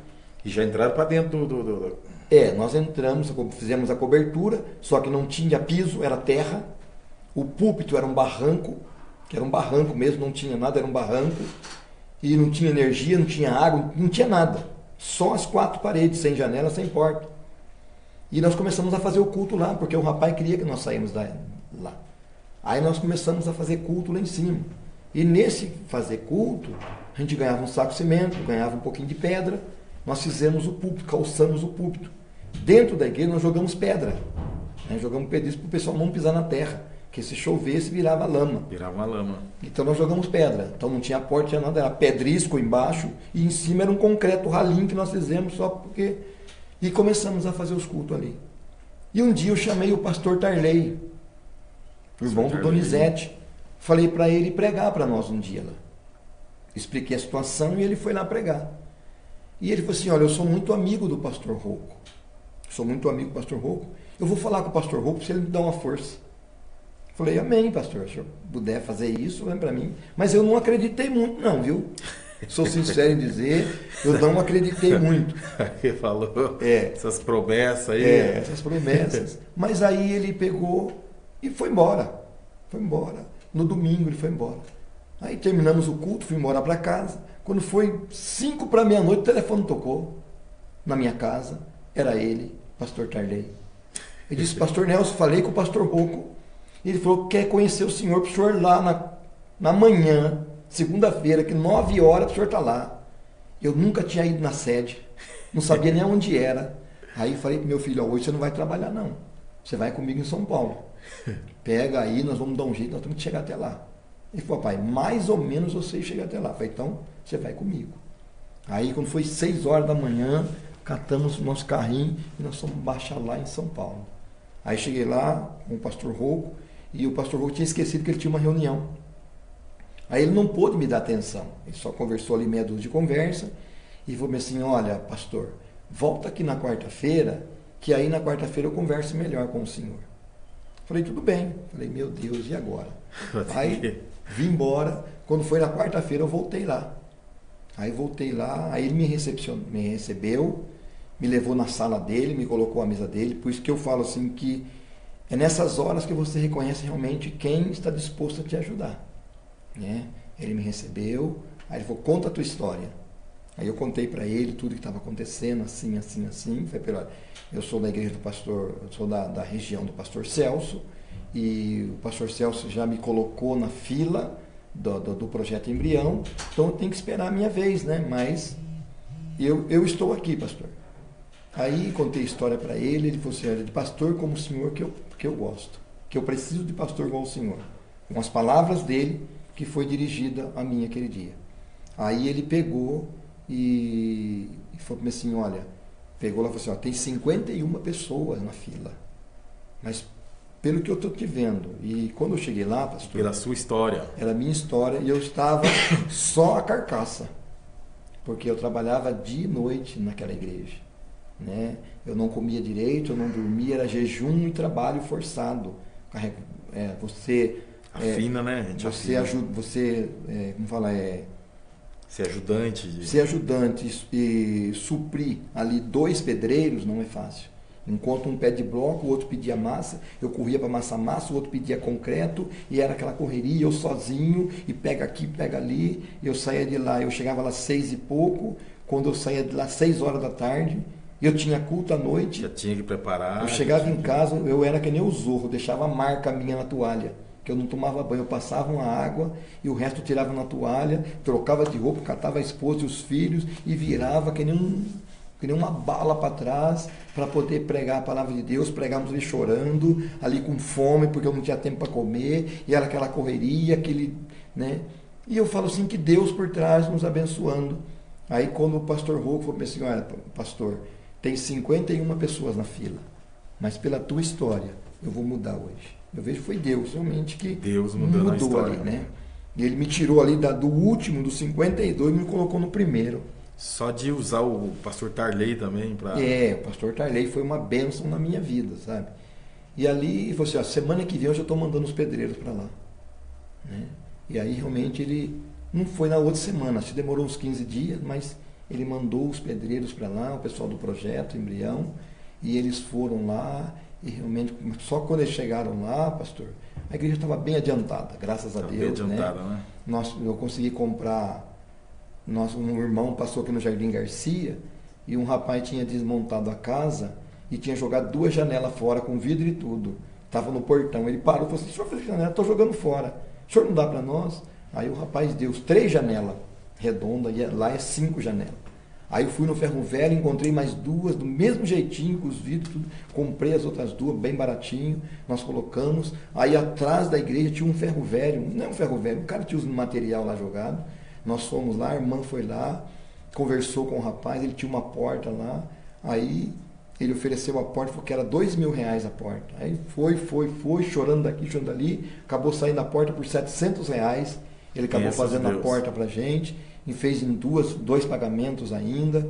E já entraram para dentro do... Nós entramos, fizemos a cobertura, só que não tinha piso, era terra. O púlpito era um barranco, que era um barranco mesmo, não tinha nada, era um barranco. E não tinha energia, não tinha água, não tinha nada. Só as 4 paredes, sem janela, sem porta. E nós começamos a fazer o culto lá, porque o rapaz queria que nós saímos lá. Aí nós começamos a fazer culto lá em cima. E nesse fazer culto, a gente ganhava um saco de cimento, ganhava um pouquinho de pedra. Nós fizemos o púlpito, calçamos o púlpito. Dentro da igreja nós jogamos pedra. Jogamos pedra para o pessoal não pisar na terra. Porque se chovesse, virava lama. Virava uma lama. Então nós jogamos pedra. Então não tinha porta, tinha nada, era pedrisco embaixo. E em cima era um concreto ralinho que nós fizemos só porque... E começamos a fazer os cultos ali. E um dia eu chamei o pastor Tarley, o irmão do Donizete. Falei para ele pregar para nós um dia lá. Expliquei a situação e ele foi lá pregar. E ele falou assim: olha, eu sou muito amigo do pastor Rocco. Sou muito amigo do pastor Rocco. Eu vou falar com o pastor Rocco se ele me dá uma força. Falei: amém, pastor. Se eu puder fazer isso, vem para mim. Mas eu não acreditei muito não, viu? Sou sincero em dizer, eu não acreditei muito. Ele falou essas promessas aí. Essas promessas. Mas aí ele pegou e foi embora. Foi embora. No domingo ele foi embora. Aí terminamos o culto, fui embora para casa. Quando foi 5 para meia-noite, o telefone tocou na minha casa. Era ele pastor Tarley. Eu disse, pastor Nelson, falei com o pastor Rocco. Ele falou que quer conhecer o senhor, para o senhor lá na manhã, segunda-feira, que 9 horas o senhor está lá. Eu nunca tinha ido na sede, não sabia nem onde era. Aí falei para meu filho, hoje você não vai trabalhar não, você vai comigo em São Paulo. Pega aí, nós vamos dar um jeito, nós temos que chegar até lá. Ele falou, pai, mais ou menos eu sei chegar até lá. Eu falei, então você vai comigo. Aí quando foi 6 horas da manhã, catamos o nosso carrinho e nós fomos baixar lá em São Paulo. Aí cheguei lá com o pastor Rocco, e o pastor Rocco tinha esquecido que ele tinha uma reunião. Aí ele não pôde me dar atenção, ele só conversou ali meia dúzia de conversa, e falou assim, olha pastor, volta aqui na quarta-feira, que aí na quarta-feira eu converso melhor com o senhor. Falei, tudo bem. Falei, meu Deus, e agora? Aí vim embora, quando foi na quarta-feira eu voltei lá. Aí voltei lá, aí ele me recebeu, me levou na sala dele, me colocou à mesa dele, por isso que eu falo assim que é nessas horas que você reconhece realmente quem está disposto a te ajudar. Né? Ele me recebeu, aí ele falou, conta a tua história. Aí eu contei para ele tudo que estava acontecendo, assim. Falei, eu sou da igreja do pastor, eu sou da região do pastor Celso, e o pastor Celso já me colocou na fila do projeto Embrião, então eu tenho que esperar a minha vez, né? Mas eu estou aqui, pastor. Aí contei a história para ele, ele falou assim, olha, de pastor como o senhor que eu gosto, que eu preciso de pastor igual o senhor. Com as palavras dele, que foi dirigida a mim aquele dia. Aí ele pegou e falou assim, olha, pegou lá e falou assim, ó, tem 51 pessoas na fila, mas pelo que eu estou te vendo, e quando eu cheguei lá, pastor... Pela sua história. Era a minha história, e eu estava só a carcaça, porque eu trabalhava dia e noite naquela igreja. Né? Eu não comia direito, eu não dormia, era jejum e trabalho forçado. Você... Afina, né? Você ajuda, como fala, ser ajudante. Ser ajudante e suprir ali 2 pedreiros não é fácil. Enquanto um pé de bloco, o outro pedia massa, eu corria para amassar massa, o outro pedia concreto, e era aquela correria, eu sozinho, e pega aqui, pega ali, e eu saía de lá, eu chegava lá 6 e pouco, quando eu saía de lá 6 horas da tarde, eu tinha culto à noite. Já tinha que preparar. Eu chegava em casa, eu era que nem o Zorro, deixava a marca minha na toalha, que eu não tomava banho, eu passava uma água e o resto eu tirava na toalha, trocava de roupa, catava a esposa e os filhos e virava que nem uma bala para trás para poder pregar a palavra de Deus. Pregávamos ali chorando, ali com fome, porque eu não tinha tempo para comer, e era aquela correria, né? E eu falo assim que Deus por trás nos abençoando. Aí quando o pastor Rocco falou assim, olha, pastor, tem 51 pessoas na fila, mas pela tua história eu vou mudar hoje. Eu vejo que foi Deus realmente que Deus mudou a história, ali, né? E ele me tirou ali do último, dos 52, e me colocou no primeiro. Só de usar o pastor Tarley também para... o pastor Tarley foi uma bênção na minha vida, sabe? E ali, falou assim, ó, semana que vem eu já estou mandando os pedreiros para lá. Né? E aí realmente ele, não foi na outra semana, acho que demorou uns 15 dias, mas ele mandou os pedreiros para lá, o pessoal do projeto Embrião, e eles foram lá, e realmente, só quando eles chegaram lá, pastor, a igreja estava bem adiantada, graças a Deus. Bem adiantada, né? Eu consegui comprar... Um irmão passou aqui no Jardim Garcia e um rapaz tinha desmontado a casa e tinha jogado 2 janelas fora com vidro e tudo. Estava no portão. Ele parou e falou assim, senhor fez janela, estou jogando fora. O senhor não dá para nós? Aí o rapaz deu 3 janelas redondas e lá é 5 janelas. Aí eu fui no ferro velho, encontrei mais 2 do mesmo jeitinho, com os vidros, tudo. Comprei as outras 2, bem baratinho, nós colocamos. Aí atrás da igreja tinha um ferro velho, não é um ferro velho, o cara tinha os material lá jogado. Nós fomos lá, a irmã foi lá, conversou com o rapaz, ele tinha uma porta lá, aí ele ofereceu a porta, falou que era R$2.000 a porta. Aí foi, chorando daqui, chorando dali, acabou saindo a porta por R$700, ele acabou fazendo a porta pra gente, e fez em 2 pagamentos ainda.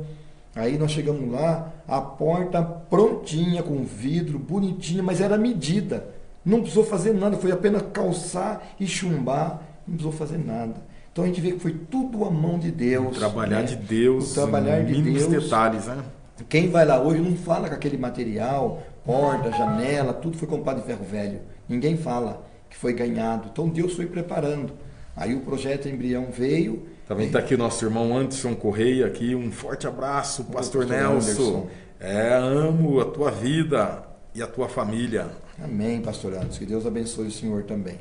Aí nós chegamos lá, a porta prontinha, com vidro, bonitinha, mas era medida. Não precisou fazer nada, foi apenas calçar e chumbar, não precisou fazer nada. Então a gente vê que foi tudo a mão de Deus. O trabalhar, né? De Deus, o trabalhar de mínimos Deus. Detalhes, né? Quem vai lá hoje não fala com aquele material, porta, janela, tudo foi comprado de ferro velho. Ninguém fala que foi ganhado. Então Deus foi preparando. Aí o projeto Embrião veio. Também está aqui o nosso irmão Anderson Correia, aqui, um forte abraço, pastor Nelson. Amo a tua vida e a tua família. Amém, pastor Anderson. Que Deus abençoe o senhor também.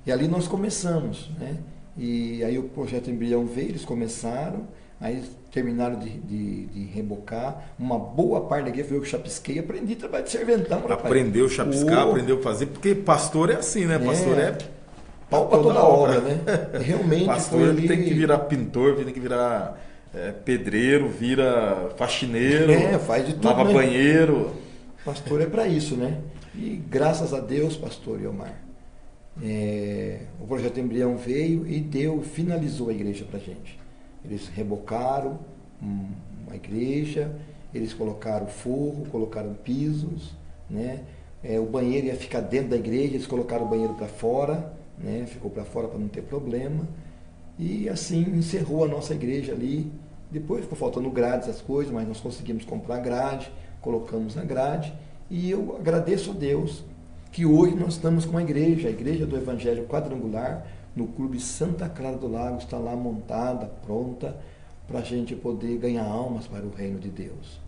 E ali nós começamos, né? E aí o projeto Embrião veio, eles começaram, aí terminaram de rebocar. Uma boa parte da igreja foi eu que chapisquei, aprendi a trabalhar de serventão. Aprendeu a chapiscar, aprendeu a fazer, porque pastor é assim, né? Pastor é pau para toda obra, né? Realmente pastor tem que virar pintor, tem que virar pedreiro, vira faxineiro, faz de tudo, lava banheiro. Pastor é para isso, né? E graças a Deus, pastor Iomar, o projeto Embrião veio e finalizou a igreja para a gente. Eles rebocaram a igreja, eles colocaram forro, colocaram pisos, né? O banheiro ia ficar dentro da igreja, eles colocaram o banheiro para fora, né? Ficou para fora para não ter problema. E assim encerrou a nossa igreja ali. Depois ficou faltando grades, as coisas, mas nós conseguimos comprar grade, colocamos a grade. E eu agradeço a Deus que hoje nós estamos com a igreja do Evangelho Quadrangular, no Clube Santa Clara do Lago, está lá montada, pronta, para a gente poder ganhar almas para o reino de Deus.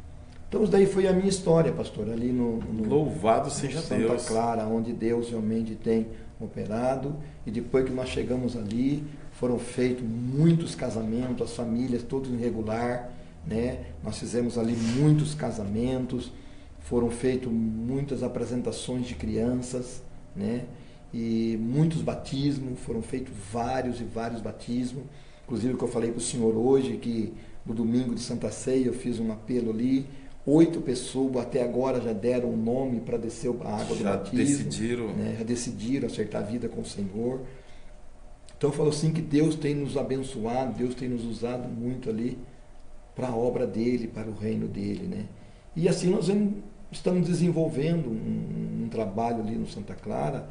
Então, isso daí foi a minha história, pastor, ali no Louvado seja Deus. Santa Clara, onde Deus realmente tem operado. E depois que nós chegamos ali, foram feitos muitos casamentos, as famílias todas irregular, né? Nós fizemos ali muitos casamentos, foram feitas muitas apresentações de crianças, né? E muitos batismos, foram feitos vários e vários batismos. Inclusive o que eu falei para o senhor hoje, que no domingo de Santa Ceia eu fiz um apelo ali, 8 pessoas até agora já deram um nome para descer a água do batismo. Decidiram. Né? Já decidiram acertar a vida com o Senhor. Então eu falo assim que Deus tem nos abençoado, Deus tem nos usado muito ali para a obra dele, para o reino dele, né? E assim nós estamos desenvolvendo um trabalho ali no Santa Clara,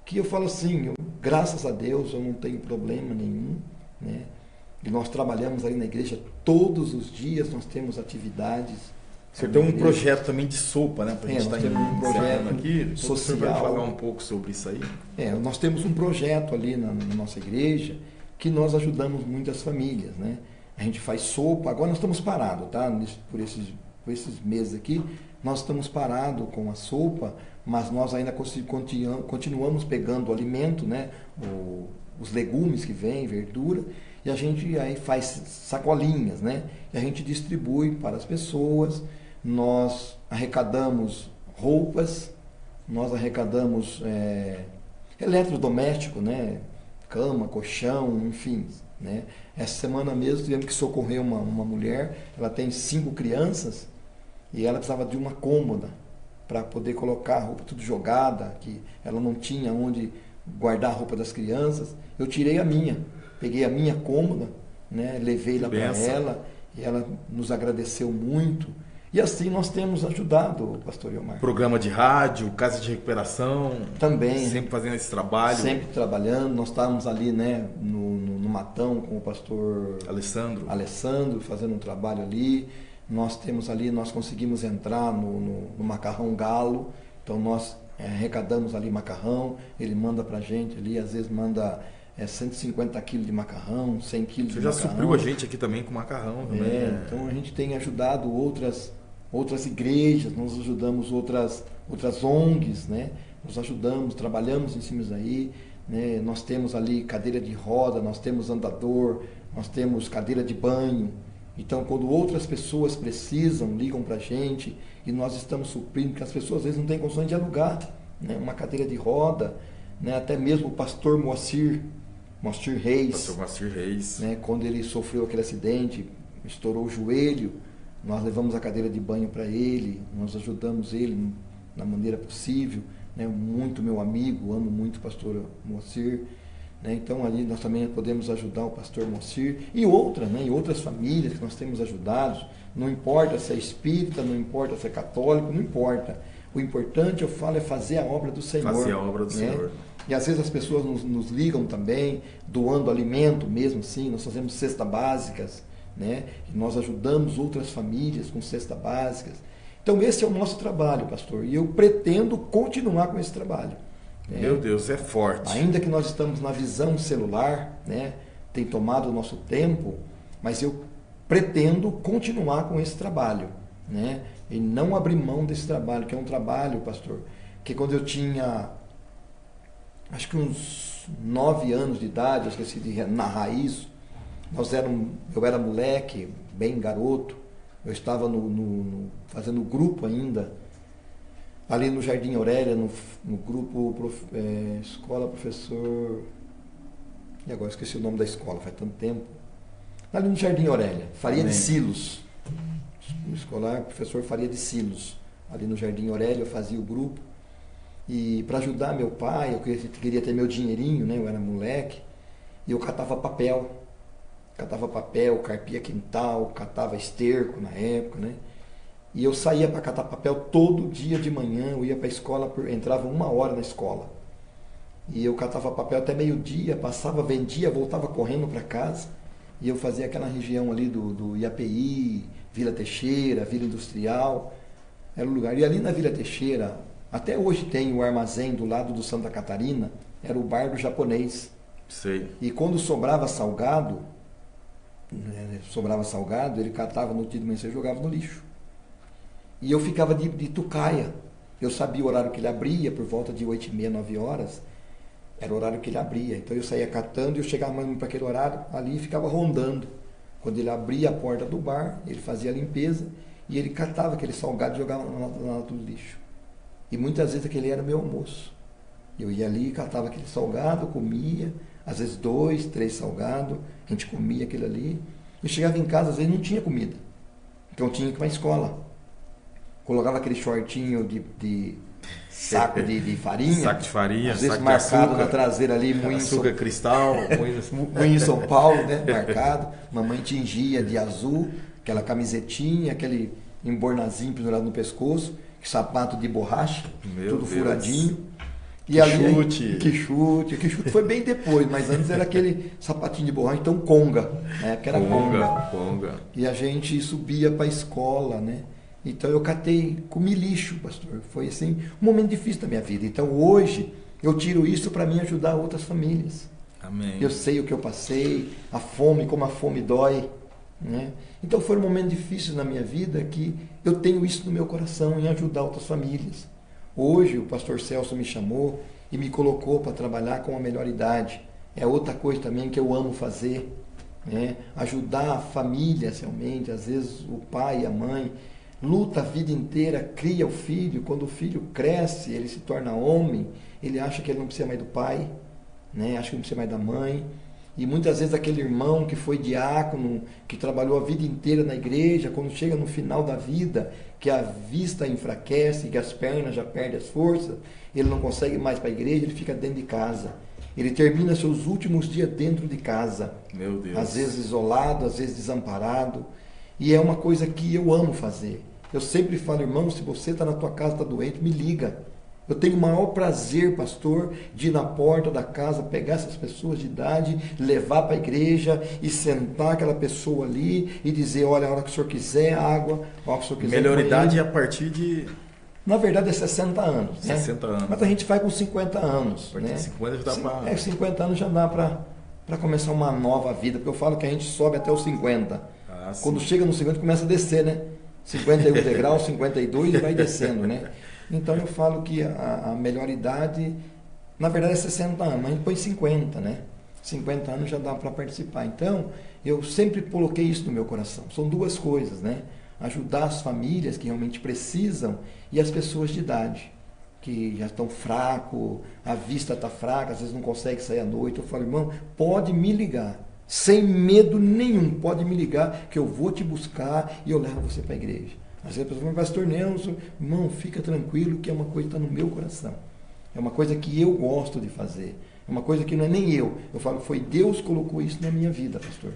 que eu falo assim, graças a Deus eu não tenho problema nenhum, né? E nós trabalhamos ali na igreja todos os dias, nós temos atividades. Você tem um projeto também de sopa, né? Para a gente estar um projeto aqui social. Você vai falar um pouco sobre isso aí? Nós temos um projeto ali na nossa igreja que nós ajudamos muitas famílias, né? A gente faz sopa, agora nós estamos parados, tá? Por esses meses aqui, nós estamos parados com a sopa, mas nós ainda continuamos pegando o alimento, né? Os legumes que vêm, verdura, e a gente aí faz sacolinhas, né? E a gente distribui para as pessoas. Nós arrecadamos roupas, nós arrecadamos eletrodoméstico, né? Cama, colchão, enfim, né? Essa semana mesmo tivemos que socorrer uma mulher, ela tem 5 crianças e ela precisava de uma cômoda para poder colocar a roupa tudo jogada, que ela não tinha onde guardar a roupa das crianças. Eu tirei a minha, peguei a minha cômoda, né? Levei lá para ela e ela nos agradeceu muito. E assim nós temos ajudado, pastor Iomar. Programa de rádio, casa de recuperação. Também. Sempre fazendo esse trabalho. Sempre trabalhando. Nós estávamos ali, né, no Matão com o pastor Alessandro, fazendo um trabalho ali. Nós temos ali, nós conseguimos entrar no Macarrão Galo. Então nós arrecadamos ali macarrão. Ele manda pra gente ali, às vezes manda 150 quilos de macarrão, 100 quilos de macarrão. Você já supriu a gente aqui também com macarrão também. Então a gente tem ajudado outras igrejas, nós ajudamos outras ONGs, né? Nós ajudamos, trabalhamos em cima daí, né? Nós temos ali cadeira de roda, nós temos andador, nós temos cadeira de banho. Então, quando outras pessoas precisam, ligam para a gente e nós estamos suprindo, porque as pessoas às vezes não têm condições de alugar, né? Uma cadeira de roda, né? Até mesmo o pastor Moacir Reis. Pastor Moacir Reis. Né? Quando ele sofreu aquele acidente, estourou o joelho, nós levamos a cadeira de banho para ele, nós ajudamos ele na maneira possível, né? Muito meu amigo, amo muito o pastor Moacir, né? Então ali nós também podemos ajudar o pastor Moacir e outras, né? E outras famílias que nós temos ajudado. Não importa se é espírita, não importa se é católico, não importa. O importante, eu falo, é fazer a obra do Senhor. Fazer a obra do Senhor. E às vezes as pessoas nos ligam também, doando alimento mesmo assim, nós fazemos cestas básicas, né? E nós ajudamos outras famílias com cestas básicas. Então esse é o nosso trabalho, pastor, e eu pretendo continuar com esse trabalho. Meu Deus, é forte. Ainda que nós estamos na visão celular, né? Tem tomado o nosso tempo, mas eu pretendo continuar com esse trabalho, né? e não abrir mão desse trabalho, que é um trabalho, pastor, que quando eu tinha, acho que uns 9 anos de idade, eu esqueci de narrar isso, eu era moleque, bem garoto, eu estava fazendo grupo ainda, ali no Jardim Aurélia, no grupo Escola Professor, e agora esqueci o nome da escola, faz tanto tempo, ali no Jardim Aurélia, Faria de Silos, no escolar Professor Faria de Silos, ali no Jardim Aurélia eu fazia o grupo, e para ajudar meu pai, eu queria ter meu dinheirinho, né? Eu era moleque, e eu catava papel, carpia quintal, catava esterco na época, né? E eu saía para catar papel todo dia de manhã, eu ia para a escola, entrava 1 hora na escola. E eu catava papel até meio-dia, passava, vendia, voltava correndo para casa. E eu fazia aquela região ali do IAPI, Vila Teixeira, Vila Industrial, era o lugar. E ali na Vila Teixeira, até hoje tem o armazém do lado do Santa Catarina, era o bar do japonês. Sei. E quando sobrava salgado, ele catava no dia de manhã e jogava no lixo. E eu ficava de tucaia. Eu sabia o horário que ele abria, por volta de 8h30, 9 horas. Era o horário que ele abria. Então eu saía catando e eu chegava para aquele horário ali e ficava rondando. Quando ele abria a porta do bar, ele fazia a limpeza e ele catava aquele salgado e jogava na lata do lixo. E muitas vezes aquele era meu almoço. Eu ia ali, catava aquele salgado, comia, às vezes 2, 3 salgados, a gente comia aquilo ali. E chegava em casa, às vezes não tinha comida. Então eu tinha que ir para a escola. Colocava aquele shortinho de saco de farinha. Saco de farinha, às vezes saco marcado de açúcar, na traseira ali, açúcar cristal. Moinho em São Paulo, né? Marcado. Mamãe tingia de azul, aquela camisetinha, aquele embornazinho pendurado no pescoço, sapato de borracha, tudo furadinho. E chute. Que chute foi bem depois, mas antes era aquele sapatinho de borracha, então conga, né? Que era conga. E a gente subia para a escola, né? Então eu comi lixo, pastor. Foi assim, um momento difícil da minha vida. Então hoje eu tiro isso para mim ajudar outras famílias. Amém. Eu sei o que eu passei, a fome, como a fome dói, né? Então foi um momento difícil na minha vida que eu tenho isso no meu coração em ajudar outras famílias. Hoje o pastor Celso me chamou e me colocou para trabalhar com a melhor idade. É outra coisa também que eu amo fazer, né? Ajudar a família realmente. Às vezes o pai e a mãe luta a vida inteira, cria o filho. Quando o filho cresce, ele se torna homem, ele acha que ele não precisa mais do pai, né? Acha que não precisa mais da mãe. E muitas vezes aquele irmão que foi diácono, que trabalhou a vida inteira na igreja, quando chega no final da vida, que a vista enfraquece, que as pernas já perdem as forças, ele não consegue mais para a igreja, ele fica dentro de casa. Ele termina seus últimos dias dentro de casa. Meu Deus. Às vezes isolado, às vezes desamparado. E é uma coisa que eu amo fazer. Eu sempre falo, irmão, se você está na tua casa, está doente, me liga. Eu tenho o maior prazer, pastor, de ir na porta da casa, pegar essas pessoas de idade, levar para a igreja e sentar aquela pessoa ali e dizer, olha, a hora que o senhor quiser água, a hora que o senhor quiser melhoridade a partir de... Na verdade é 60 anos. 60 né? anos. Mas a gente vai com 50 anos. A partir né? de 50 já dá para... 50 anos já dá para começar uma nova vida, porque eu falo que a gente sobe até os 50. Quando chega no 50 começa a descer, né? 51 degraus, 52 e vai descendo, né? Então eu falo que a melhor idade, na verdade é 60 anos, mas a gente põe 50, né? 50 anos já dá para participar. Então, eu sempre coloquei isso no meu coração. São duas coisas, né? Ajudar as famílias que realmente precisam e as pessoas de idade, que já estão fracos, a vista está fraca, às vezes não consegue sair à noite. Eu falo, irmão, pode me ligar. Sem medo nenhum, pode me ligar que eu vou te buscar e eu levo você para a igreja. Às vezes a pessoa fala, pastor Nelson, irmão, fica tranquilo que é uma coisa que está no meu coração. É uma coisa que eu gosto de fazer. É uma coisa que não é nem eu. Eu falo, foi Deus que colocou isso na minha vida, pastor.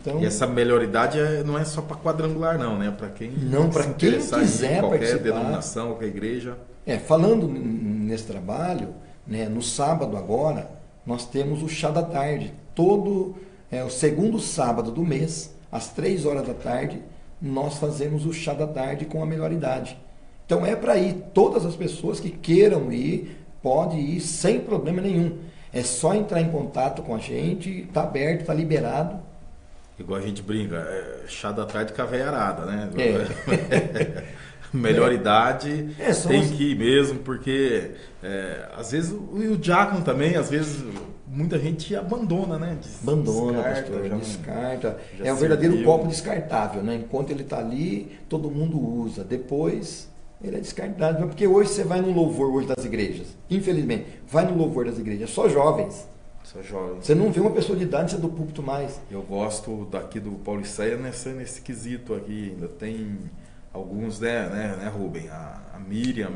Então, e essa melhoridade não é só para quadrangular, não, né? Para quem não, para quem quiser qualquer participar. denominação, qualquer igreja. Falando nesse trabalho, né, no sábado agora, nós temos o chá da tarde. O segundo sábado do mês, às 3 horas da tarde, nós fazemos o chá da tarde com a melhor idade. Então é para ir, todas as pessoas que queiram ir, pode ir sem problema nenhum. É só entrar em contato com a gente, está aberto, está liberado. Igual a gente brinca, chá da tarde com a veia arada, né? Melhor idade, são tem que ir mesmo, porque às vezes o diácono também, às vezes muita gente abandona, né? Abandona, Descarta, pastor, já não- descarta. já É um verdadeiro serviu. copo descartável, né? Enquanto ele está ali, todo mundo usa. Depois, ele é descartável. Porque hoje você vai no louvor hoje das igrejas. Infelizmente, vai no louvor das igrejas. Só jovens. Sou jovem. Você não vê uma pessoa de idade ser do púlpito mais. Eu gosto daqui do Pauliceia nesse quesito aqui. Ainda tem alguns, né, Rubem? A Miriam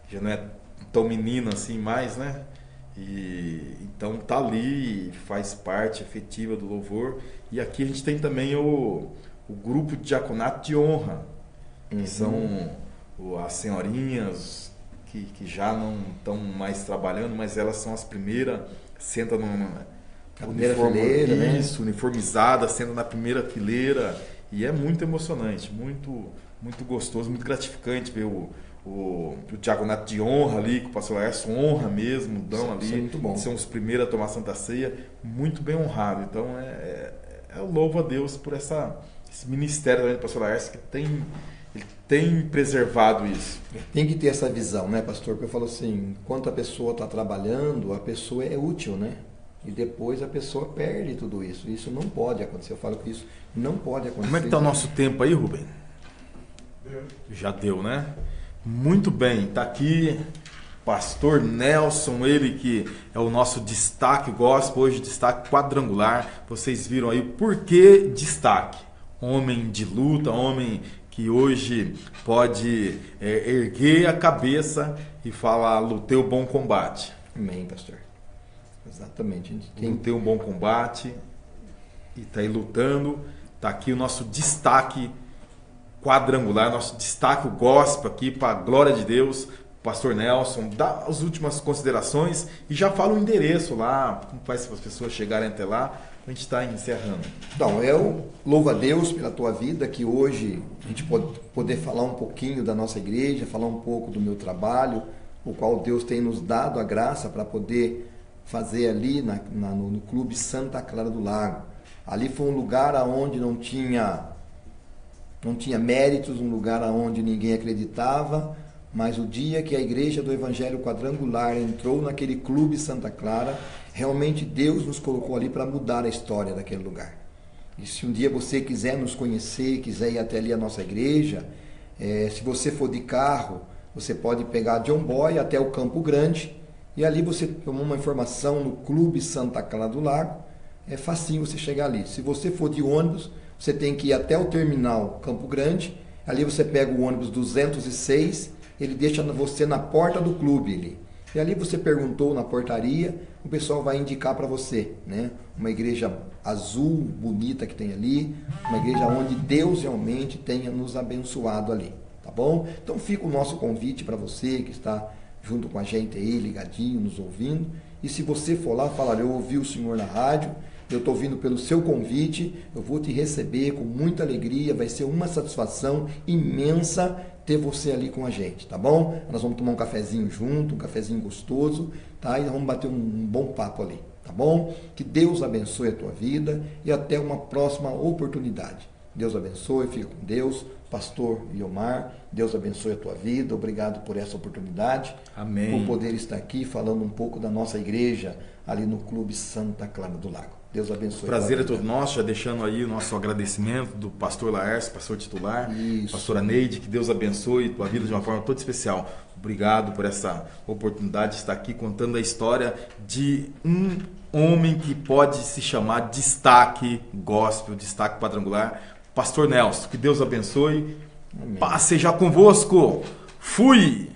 já não é tão menina assim mais, né? E então tá ali, faz parte efetiva do louvor. E aqui a gente tem também o grupo de diaconato de honra, que são as senhorinhas que já não estão mais trabalhando, mas elas são as primeiras, sentam A primeira fileira, né? isso, uniformizada, sendo na primeira fileira, e é muito emocionante, muito, muito gostoso, muito gratificante ver o diaconato de honra ali, que o pastor Laércio honra mesmo, dão ali, Isso é muito bom. são os primeiros a tomar Santa Ceia, muito bem honrado. Então eu louvo a Deus por esse ministério também do pastor Laércio, que ele tem preservado isso. Tem que ter essa visão, né, pastor? Porque eu falo assim, enquanto a pessoa está trabalhando, a pessoa é útil, né? E depois a pessoa perde tudo isso. Isso não pode acontecer. Eu falo que isso não pode acontecer. Como é que está o nosso tempo aí, Rubem? Já deu, né? Muito bem, está aqui pastor Nelson, ele que é o nosso destaque gospel, hoje destaque quadrangular. Vocês viram aí por que destaque? Homem de luta, homem que hoje pode erguer a cabeça e falar, lutei o bom combate. Amém, pastor. Exatamente. A gente tem... Lutei um bom combate e está aí lutando. Está aqui o nosso destaque quadrangular, nosso destaque gospel aqui para a glória de Deus. Pastor Nelson, dá as últimas considerações e já fala o endereço lá, como faz para as pessoas chegarem até lá. A gente está encerrando. Então, eu louvo a Deus pela tua vida, que hoje a gente pode poder falar um pouquinho da nossa igreja, falar um pouco do meu trabalho, o qual Deus tem nos dado a graça para poder fazer ali no Clube Santa Clara do Lago. Ali foi um lugar onde não tinha méritos, um lugar onde ninguém acreditava, mas o dia que a Igreja do Evangelho Quadrangular entrou naquele Clube Santa Clara, realmente Deus nos colocou ali para mudar a história daquele lugar. E se um dia você quiser nos conhecer, quiser ir até ali a nossa igreja, se você for de carro, você pode pegar John Boy até o Campo Grande, e ali você toma uma informação no Clube Santa Clara do Lago, é facinho você chegar ali. Se você for de ônibus, você tem que ir até o terminal Campo Grande, ali você pega o ônibus 206, ele deixa você na porta do clube ali. E ali você perguntou na portaria, o pessoal vai indicar para você, né? Uma igreja azul, bonita que tem ali, uma igreja onde Deus realmente tenha nos abençoado ali, tá bom? Então fica o nosso convite para você que está junto com a gente aí, ligadinho, nos ouvindo. E se você for lá, falar, eu ouvi o senhor na rádio, eu estou vindo pelo seu convite, eu vou te receber com muita alegria, vai ser uma satisfação imensa ter você ali com a gente, tá bom? Nós vamos tomar um cafezinho junto, um cafezinho gostoso, tá? E nós vamos bater um bom papo ali, tá bom? Que Deus abençoe a tua vida e até uma próxima oportunidade. Deus abençoe, fica com Deus. Pastor Iomar, Deus abençoe a tua vida, obrigado por essa oportunidade. Amém. Por poder estar aqui falando um pouco da nossa igreja ali no Clube Santa Clara do Lago. Deus abençoe. Prazer é todo nosso, já deixando aí o nosso agradecimento do pastor Laércio, pastor titular, Isso. pastora Neide, que Deus abençoe tua vida de uma forma toda especial. Obrigado por essa oportunidade de estar aqui contando a história de um homem que pode se chamar destaque gospel, destaque quadrangular, pastor Nelson. Que Deus abençoe. Amém. Paz seja convosco. Fui!